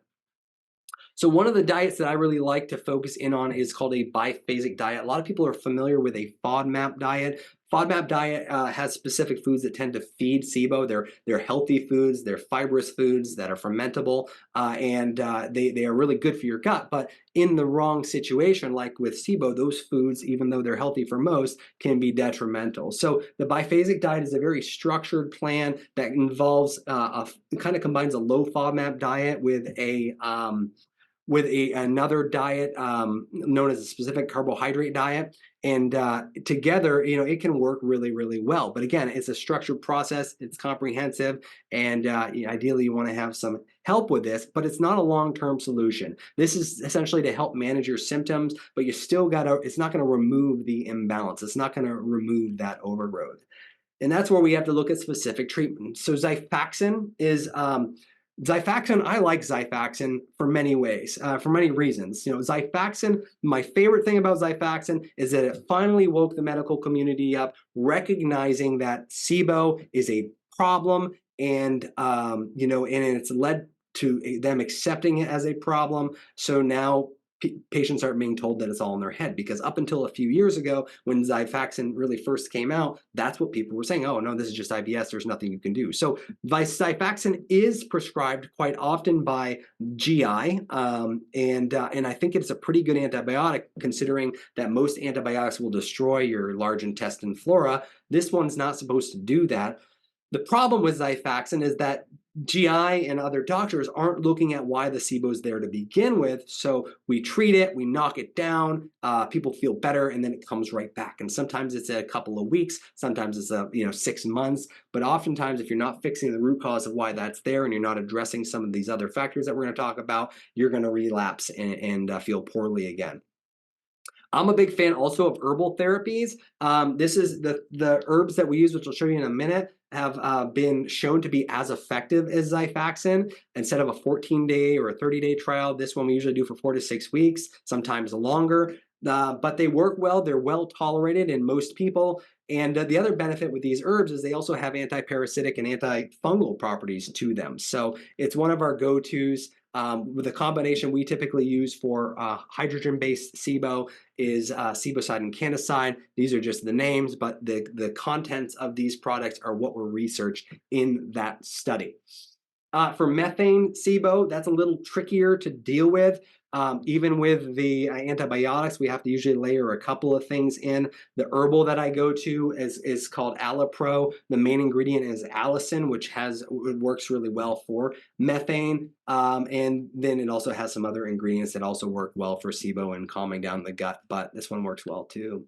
So one of the diets that I really like to focus in on is called a biphasic diet. A lot of people are familiar with a FODMAP diet. FODMAP diet has specific foods that tend to feed SIBO. They're healthy foods, they're fibrous foods that are fermentable, and they are really good for your gut. But in the wrong situation, like with SIBO, those foods, even though they're healthy for most, can be detrimental. So the biphasic diet is a very structured plan that involves kind of combines a low FODMAP diet with another diet known as a specific carbohydrate diet. And together, it can work really, really well. But again, it's a structured process, it's comprehensive, and ideally you want to have some help with this, but it's not a long-term solution. This is essentially to help manage your symptoms, but it's not going to remove the imbalance. It's not going to remove that overgrowth. And that's where we have to look at specific treatment. So Xifaxan is I like Xifaxan for many ways, for many reasons. Xifaxan, my favorite thing about Xifaxan is that it finally woke the medical community up, recognizing that SIBO is a problem, and and it's led to them accepting it as a problem. So now patients aren't being told that it's all in their head, because up until a few years ago, when Xifaxan really first came out, that's what people were saying. Oh, no, this is just IBS. There's nothing you can do. So Xifaxan is prescribed quite often by GI, and I think it's a pretty good antibiotic, considering that most antibiotics will destroy your large intestine flora. This one's not supposed to do that. The problem with Xifaxan is that GI and other doctors aren't looking at why the SIBO is there to begin with. So we treat it, we knock it down, people feel better, and then it comes right back. And sometimes it's a couple of weeks, sometimes it's 6 months. But oftentimes, if you're not fixing the root cause of why that's there, and you're not addressing some of these other factors that we're going to talk about, you're going to relapse and feel poorly again. I'm a big fan also of herbal therapies. This is the herbs that we use, which I'll show you in a minute, have been shown to be as effective as Xifaxan. Instead of a 14-day or a 30-day trial, this one we usually do for 4 to 6 weeks, sometimes longer. But they work well. They're well tolerated in most people. And the other benefit with these herbs is they also have anti-parasitic and antifungal properties to them. So it's one of our go-tos. With a combination we typically use for hydrogen-based SIBO is SIBOCide and Canicide. These are just the names, but the contents of these products are what were researched in that study. For methane SIBO, that's a little trickier to deal with. Even with the antibiotics, we have to usually layer a couple of things in. The herbal that I go to is called Alipro. The main ingredient is allicin, which works really well for methane. And then it also has some other ingredients that also work well for SIBO and calming down the gut, but this one works well too.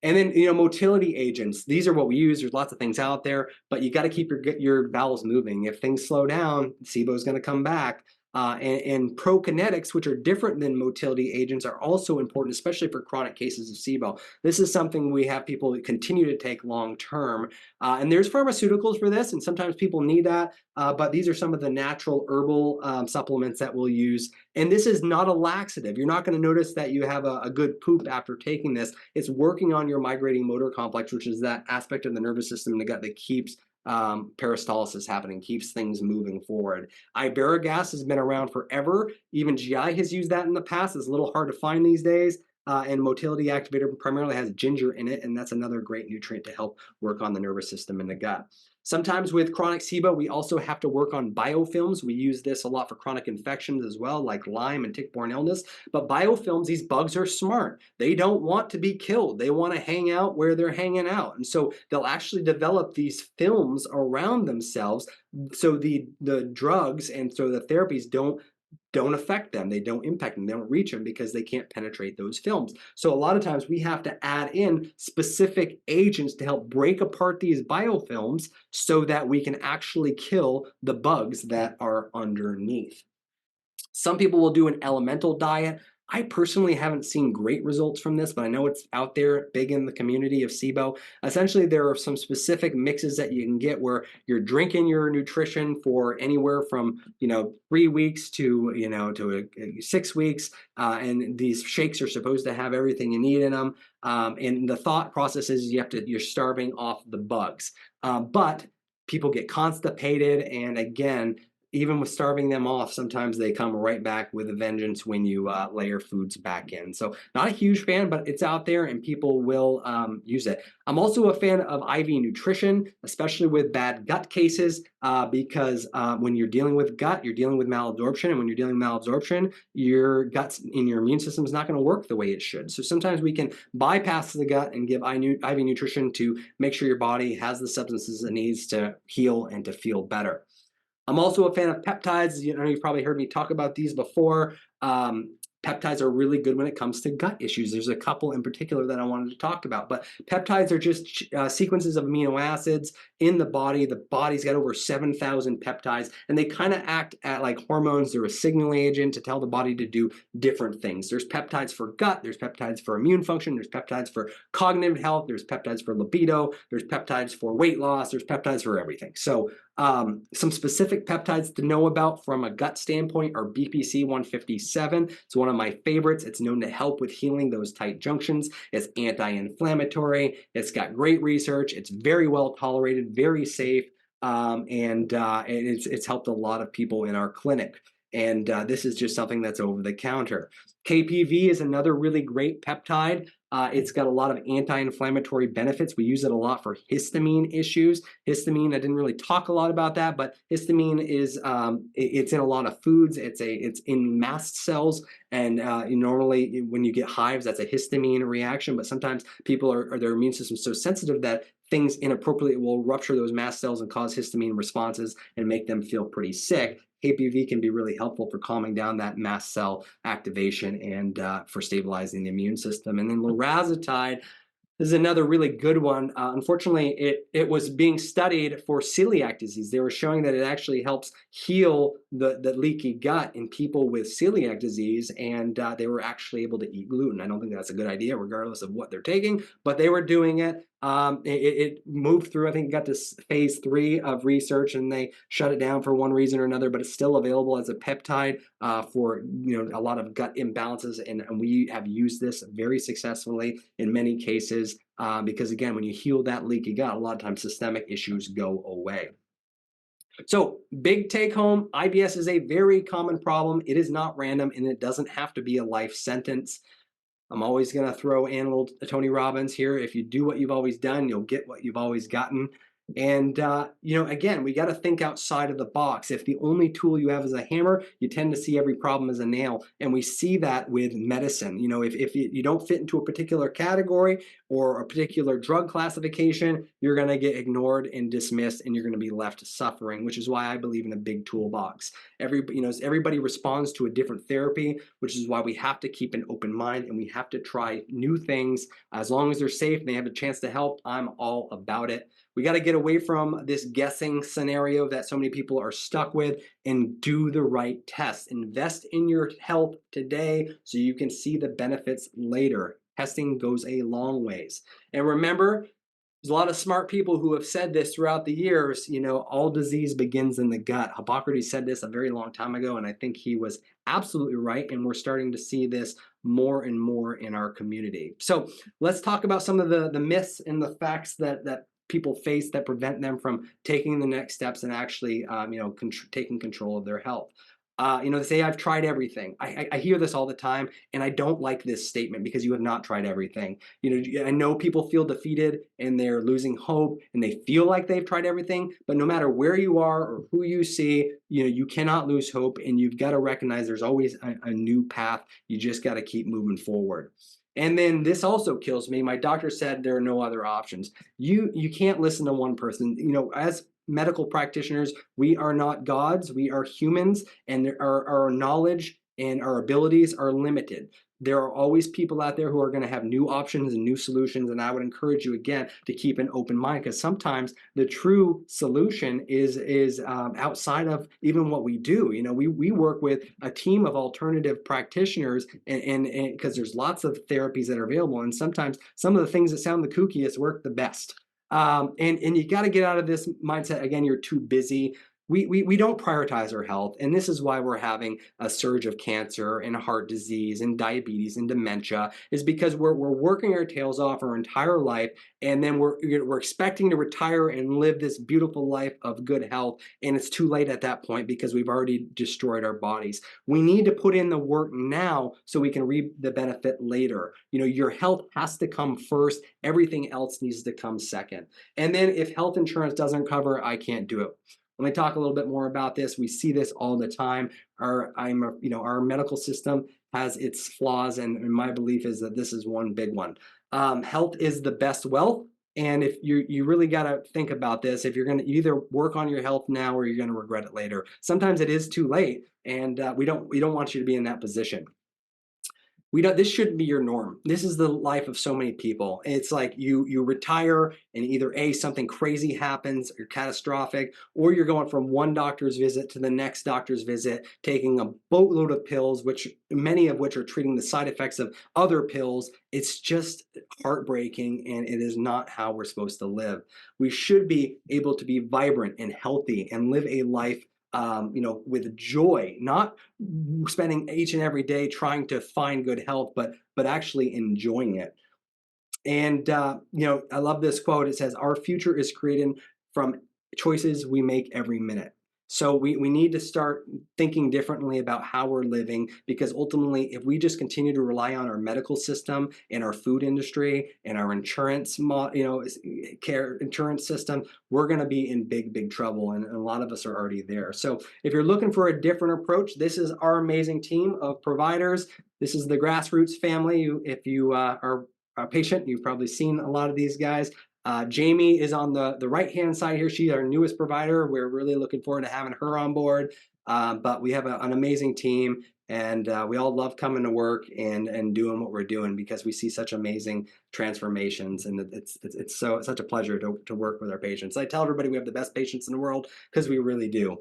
And then, motility agents, these are what we use. There's lots of things out there, but you got to keep your bowels moving. If things slow down, SIBO is going to come back. And prokinetics, which are different than motility agents, are also important, especially for chronic cases of SIBO. This is something we have people continue to take long term. And there's pharmaceuticals for this, and sometimes people need that. But these are some of the natural herbal supplements that we'll use. And this is not a laxative. You're not going to notice that you have a good poop after taking this. It's working on your migrating motor complex, which is that aspect of the nervous system in the gut that keeps peristalsis happening, keeps things moving forward. Iberogast has been around forever. Even GI has used that in the past. It's a little hard to find these days. And motility activator primarily has ginger in it, and that's another great nutrient to help work on the nervous system in the gut. Sometimes with chronic SIBO, we also have to work on biofilms. We use this a lot for chronic infections as well, like Lyme and tick-borne illness. But biofilms, these bugs are smart. They don't want to be killed. They want to hang out where they're hanging out. And so they'll actually develop these films around themselves so the drugs and so the therapies don't affect them. They don't impact them. They don't reach them because they can't penetrate those films. So a lot of times we have to add in specific agents to help break apart these biofilms so that we can actually kill the bugs that are underneath. Some people will do an elemental diet. I personally haven't seen great results from this, but I know it's out there big in the community of SIBO. Essentially, there are some specific mixes that you can get where you're drinking your nutrition for anywhere from 3 weeks to 6 weeks, and these shakes are supposed to have everything you need in them. And the thought process is you're starving off the bugs, but people get constipated, and again, even with starving them off, sometimes they come right back with a vengeance when you layer foods back in. So not a huge fan, but it's out there and people will use it. I'm also a fan of IV nutrition, especially with bad gut cases, because when you're dealing with gut, you're dealing with malabsorption. And when you're dealing with malabsorption, your guts in your immune system is not going to work the way it should. So sometimes we can bypass the gut and give IV nutrition to make sure your body has the substances it needs to heal and to feel better. I'm also a fan of peptides. You've probably heard me talk about these before. Peptides are really good when it comes to gut issues. There's a couple in particular that I wanted to talk about, but peptides are just sequences of amino acids in the body. The body's got over 7,000 peptides, and they kind of act like hormones. They're a signaling agent to tell the body to do different things. There's peptides for gut, there's peptides for immune function, there's peptides for cognitive health, there's peptides for libido, there's peptides for weight loss, there's peptides for everything. So some specific peptides to know about from a gut standpoint are BPC 157. It's one of my favorites. It's known to help with healing those tight junctions. It's anti-inflammatory. It's got great research. It's very well tolerated, very safe, and it's helped a lot of people in our clinic. And this is just something that's over the counter. KPV is another really great peptide. It's got a lot of anti-inflammatory benefits. We use it a lot for histamine issues. Histamine, I didn't really talk a lot about that, but histamine is it's in a lot of foods. It's in mast cells, and normally when you get hives, that's a histamine reaction. But sometimes people their immune system is so sensitive that things inappropriately will rupture those mast cells and cause histamine responses and make them feel pretty sick. KPV can be really helpful for calming down that mast cell activation and for stabilizing the immune system. And then lorazepam This is another really good one. Unfortunately, it was being studied for celiac disease. They were showing that it actually helps heal the leaky gut in people with celiac disease, and they were actually able to eat gluten. I don't think that's a good idea, regardless of what they're taking, but they were doing it. It moved through, I think it got to phase 3 of research, and they shut it down for one reason or another, but it's still available as a peptide for a lot of gut imbalances, and we have used this very successfully in many cases because, again, when you heal that leaky gut, a lot of times systemic issues go away. So, big take home, IBS is a very common problem. It is not random, and it doesn't have to be a life sentence. I'm always going to throw in a little Tony Robbins here. If you do what you've always done, you'll get what you've always gotten. And, again, we got to think outside of the box. If the only tool you have is a hammer, you tend to see every problem as a nail. And we see that with medicine. If you don't fit into a particular category or a particular drug classification, you're going to get ignored and dismissed, and you're going to be left suffering, which is why I believe in a big toolbox. Everybody responds to a different therapy, which is why we have to keep an open mind and we have to try new things. As long as they're safe and they have a chance to help, I'm all about it. We got to get away from this guessing scenario that so many people are stuck with and do the right tests. Invest in your health today so you can see the benefits later. Testing goes a long ways. And remember, there's a lot of smart people who have said this throughout the years, all disease begins in the gut. Hippocrates said this a very long time ago, and I think he was absolutely right. And we're starting to see this more and more in our community. So let's talk about some of the myths and the facts that people face that prevent them from taking the next steps and actually, taking control of their health. They say, I've tried everything. I hear this all the time, and I don't like this statement because you have not tried everything. I know people feel defeated and they're losing hope and they feel like they've tried everything, but no matter where you are or who you see, you cannot lose hope, and you've got to recognize there's always a new path. You just got to keep moving forward. And then this also kills me. My doctor said there are no other options. You can't listen to one person. As medical practitioners, we are not gods. We are humans, and our knowledge and our abilities are limited. There are always people out there who are going to have new options and new solutions, and I would encourage you again to keep an open mind, because sometimes the true solution is outside of even what we do. We work with a team of alternative practitioners, and because there's lots of therapies that are available, and sometimes some of the things that sound the kookiest work the best. And you got to get out of this mindset. Again, you're too busy. We don't prioritize our health, and this is why we're having a surge of cancer and heart disease and diabetes and dementia, is because we're working our tails off our entire life, and then we're expecting to retire and live this beautiful life of good health, and it's too late at that point because we've already destroyed our bodies. We need to put in the work now so we can reap the benefit later. Your health has to come first. Everything else needs to come second. And then if health insurance doesn't cover, I can't do it. Let me talk a little bit more about this. We see this all the time. Our medical system has its flaws, and my belief is that this is one big one. Health is the best wealth, and if you really got to think about this, if you're going to either work on your health now or you're going to regret it later. Sometimes it is too late, and we don't want you to be in that position. This shouldn't be your norm. This is the life of so many people. It's like you retire and either something crazy happens, you're catastrophic, or you're going from one doctor's visit to the next doctor's visit, taking a boatload of pills, which many of which are treating the side effects of other pills. It's just heartbreaking, and it is not how we're supposed to live. We should be able to be vibrant and healthy and live a life with joy, not spending each and every day trying to find good health, but actually enjoying it. And I love this quote. It says, "Our future is created from choices we make every minute." So we need to start thinking differently about how we're living, because ultimately, if we just continue to rely on our medical system and our food industry and our insurance system, we're going to be in big trouble, and a lot of us are already there. So if you're looking for a different approach, this is our amazing team of providers. This is the GrassRoots family. If you are a patient, you've probably seen a lot of these guys. Jamie is on the right-hand side here. She's our newest provider. We're really looking forward to having her on board. But we have an amazing team, and we all love coming to work and doing what we're doing because we see such amazing transformations, and it's such a pleasure to work with our patients. I tell everybody we have the best patients in the world because we really do.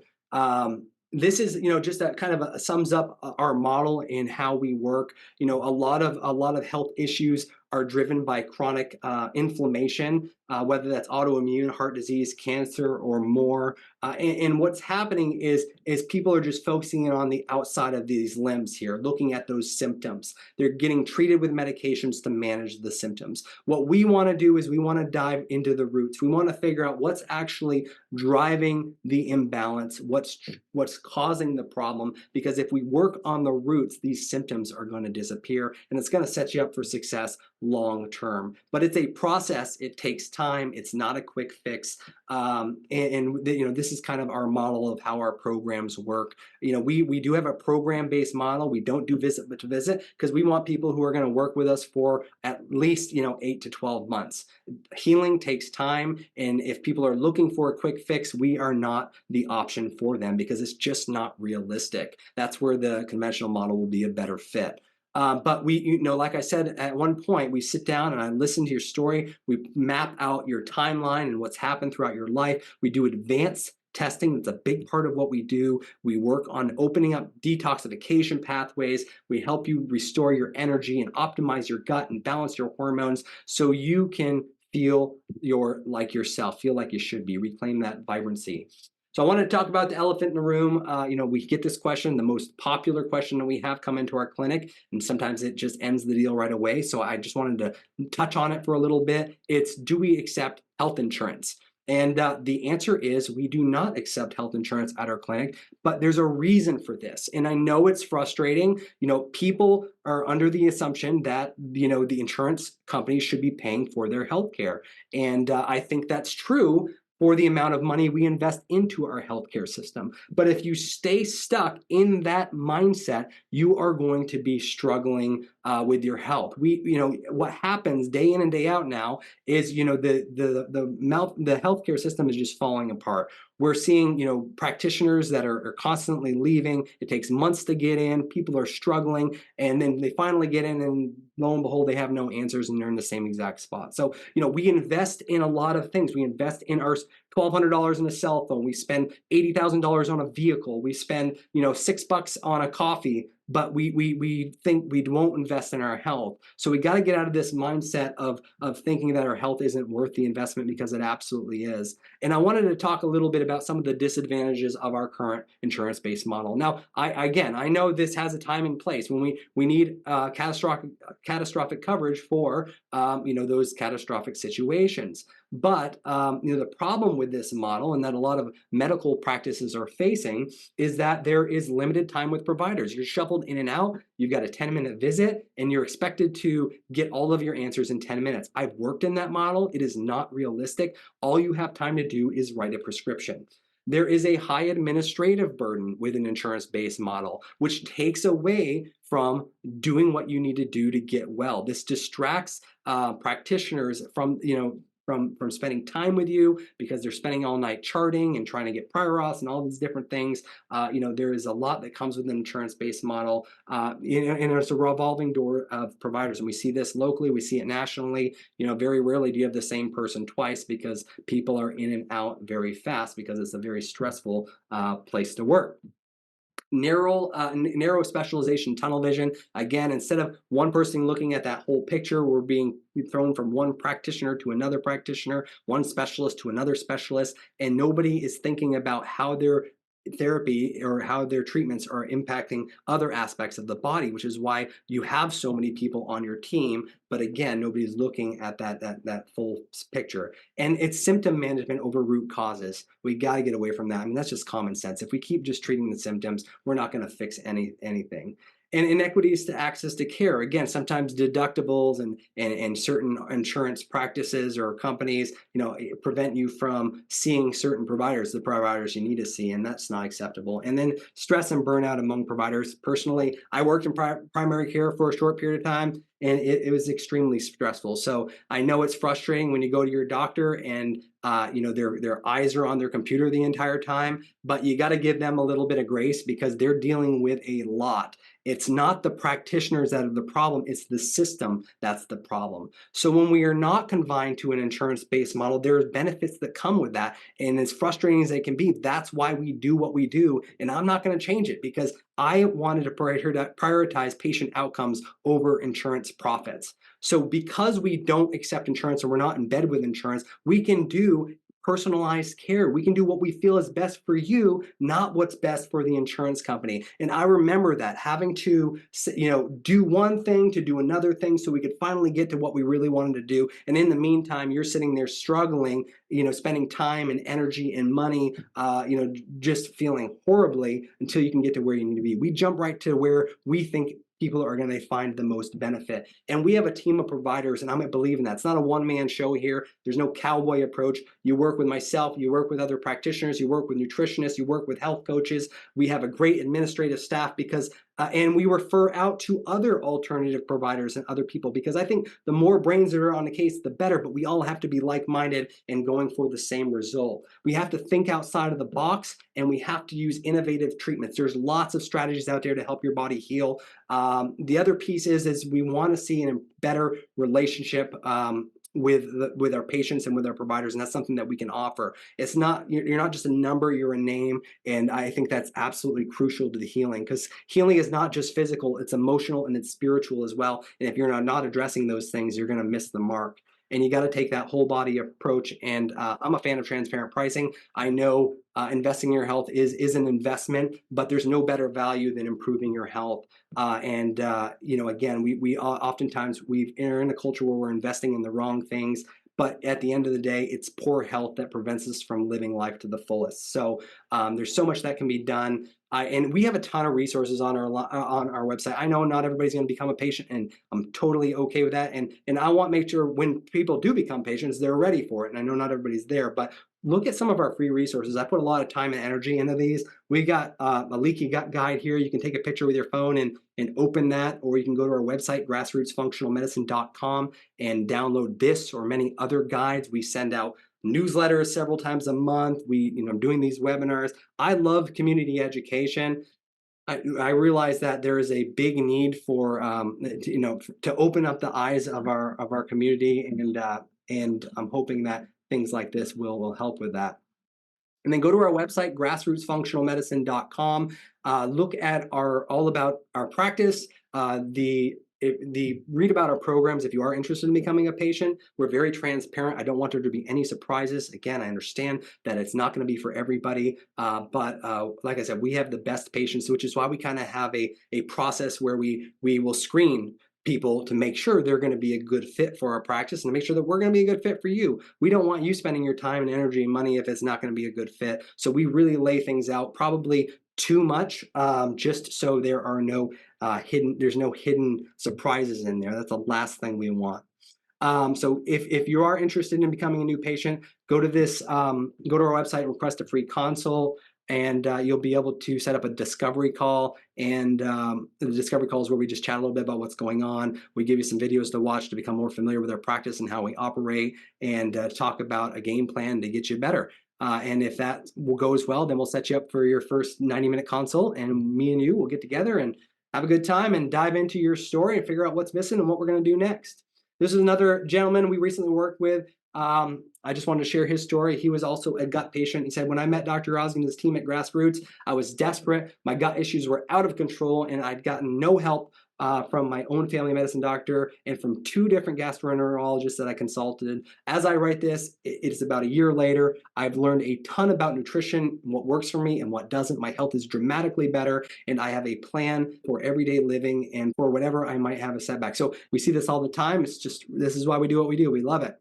This is, just that kind of sums up our model and how we work. A lot of health issues are driven by chronic inflammation, whether that's autoimmune, heart disease, cancer, or more. And what's happening is people are just focusing in on the outside of these limbs here, looking at those symptoms. They're getting treated with medications to manage the symptoms. What we want to do is we want to dive into the roots. We want to figure out what's actually driving the imbalance, what's causing the problem, because if we work on the roots, these symptoms are going to disappear, and it's going to set you up for success long term. But it's a process. It takes time. It's not a quick fix. This is kind of our model of how our programs work. We do have a program-based model. We don't do visit to visit because we want people who are going to work with us for at least 8 to 12 months. Healing takes time, and if people are looking for a quick fix, we are not the option for them because it's just not realistic. That's where the conventional model will be a better fit. But we, like I said, at one point, we sit down and I listen to your story. We map out your timeline and what's happened throughout your life. We do advanced testing. That's a big part of what we do. We work on opening up detoxification pathways. We help you restore your energy and optimize your gut and balance your hormones so you can feel like yourself, feel like you should be, reclaim that vibrancy. So I wanted to talk about the elephant in the room. We get this question, the most popular question that we have come into our clinic, and sometimes it just ends the deal right away. So I just wanted to touch on it for a little bit. It's, do we accept health insurance? And the answer is we do not accept health insurance at our clinic, but there's a reason for this. And I know it's frustrating. People are under the assumption that, the insurance companies should be paying for their health care. And I think that's true for the amount of money we invest into our healthcare system. But if you stay stuck in that mindset, you are going to be struggling with your health. What happens day in and day out now is, the healthcare system is just falling apart. We're seeing, practitioners that are constantly leaving. It takes months to get in. People are struggling, and then they finally get in, and lo and behold, they have no answers, and they're in the same exact spot. So, we invest in a lot of things. We invest in our $1,200 in a cell phone. We spend $80,000 on a vehicle. We spend, $6 on a coffee. But we think we won't invest in our health. So we got to get out of this mindset of thinking that our health isn't worth the investment, because it absolutely is. And I wanted to talk a little bit about some of the disadvantages of our current insurance-based model. Now, I know this has a time and place when we need catastrophic coverage for those catastrophic situations. But the problem with this model, and that a lot of medical practices are facing, is that there is limited time with providers. You're shuffled in and out. You've got a 10-minute visit, and you're expected to get all of your answers in 10 minutes. I've worked in that model. It is not realistic. All you have time to do is write a prescription. There is a high administrative burden with an insurance-based model, which takes away from doing what you need to do to get well. This distracts practitioners from spending time with you, because they're spending all night charting and trying to get prior auths and all these different things. There is a lot that comes with an insurance-based model, and it's a revolving door of providers. And we see this locally, we see it nationally. Very rarely do you have the same person twice, because people are in and out very fast, because it's a very stressful place to work. Narrow specialization, tunnel vision. Again, instead of one person looking at that whole picture, we're being thrown from one practitioner to another practitioner, one specialist to another specialist, and nobody is thinking about how their therapy or how their treatments are impacting other aspects of the body, which is why you have so many people on your team. But again, nobody's looking at that full picture. And it's symptom management over root causes. We got to get away from that. I mean, that's just common sense. If we keep just treating the symptoms, we're not going to fix anything. And inequities to access to care. Again, sometimes deductibles and certain insurance practices or companies, prevent you from seeing certain providers, the providers you need to see, and that's not acceptable. And then stress and burnout among providers. Personally, I worked in primary care for a short period of time, and it was extremely stressful. So I know it's frustrating when you go to your doctor and their eyes are on their computer the entire time, but you got to give them a little bit of grace because they're dealing with a lot. It's not the practitioners that are the problem, it's the system that's the problem. So when we are not confined to an insurance-based model, there are benefits that come with that. And as frustrating as they can be, that's why we do what we do. And I'm not going to change it because I wanted to prioritize patient outcomes over insurance profits. So because we don't accept insurance or we're not in bed with insurance, we can do personalized care. We can do what we feel is best for you, not what's best for the insurance company. And I remember that having to, do one thing to do another thing so we could finally get to what we really wanted to do. And in the meantime, you're sitting there struggling, spending time and energy and money, just feeling horribly until you can get to where you need to be. We jump right to where we think people are going to find the most benefit. And we have a team of providers, and I believe in that. It's not a one-man show here. There's no cowboy approach. You work with myself, you work with other practitioners, you work with nutritionists, you work with health coaches. We have a great administrative staff because and we refer out to other alternative providers and other people because I think the more brains that are on the case, the better, but we all have to be like-minded and going for the same result. We have to think outside of the box and we have to use innovative treatments. There's lots of strategies out there to help your body heal. The other piece is we want to see a better relationship with our patients and with our providers, and that's something that we can offer. It's not, you're not just a number, you're a name, and I think that's absolutely crucial to the healing because healing is not just physical, it's emotional and it's spiritual as well. And if you're not addressing those things, you're going to miss the mark. And you got to take that whole body approach. And I'm a fan of transparent pricing. I know investing in your health is an investment, but there's no better value than improving your health. Again, we oftentimes we're in a culture where we're investing in the wrong things. But at the end of the day, it's poor health that prevents us from living life to the fullest. So there's so much that can be done. And we have a ton of resources on our website. I know not everybody's going to become a patient, and I'm totally okay with that. And I want to make sure when people do become patients, they're ready for it. And I know not everybody's there, but look at some of our free resources. I put a lot of time and energy into these. We got a leaky gut guide here. You can take a picture with your phone and open that, or you can go to our website, GrassRootsFunctionalMedicine.com, and download this or many other guides. We send out newsletters several times a month. I'm doing these webinars. I love community education. I realize that there is a big need for to open up the eyes of our community, and I'm hoping that things like this will help with that. And then go to our website, GrassRootsFunctionalMedicine.com. Look at all about our practice, read about our programs if you are interested in becoming a patient. We're very transparent. I don't want there to be any surprises. Again, I understand that it's not going to be for everybody, but like I said, we have the best patients, which is why we kind of have a process where we will screen people to make sure they're going to be a good fit for our practice and to make sure that we're going to be a good fit for you. We don't want you spending your time and energy and money if it's not going to be a good fit. So we really lay things out probably too much, just so there are no hidden surprises in there. That's the last thing we want. So if you are interested in becoming a new patient, go to our website, request a free consult, and you'll be able to set up a discovery call. And the discovery call is where we just chat a little bit about what's going on. We give you some videos to watch to become more familiar with our practice and how we operate, and talk about a game plan to get you better. And if that goes well, then we'll set you up for your first 90-minute consult, and me and you will get together and have a good time and dive into your story and figure out what's missing and what we're going to do next. This is another gentleman we recently worked with. I just wanted to share his story. He was also a gut patient. He said, when I met Dr. Osgood and his team at GrassRoots, I was desperate. My gut issues were out of control, and I'd gotten no help from my own family medicine doctor and from 2 different gastroenterologists that I consulted. As I write this, it's about a year later. I've learned a ton about nutrition, what works for me and what doesn't. My health is dramatically better, and I have a plan for everyday living and for whatever I might have a setback. So we see this all the time. This is why we do what we do. We love it.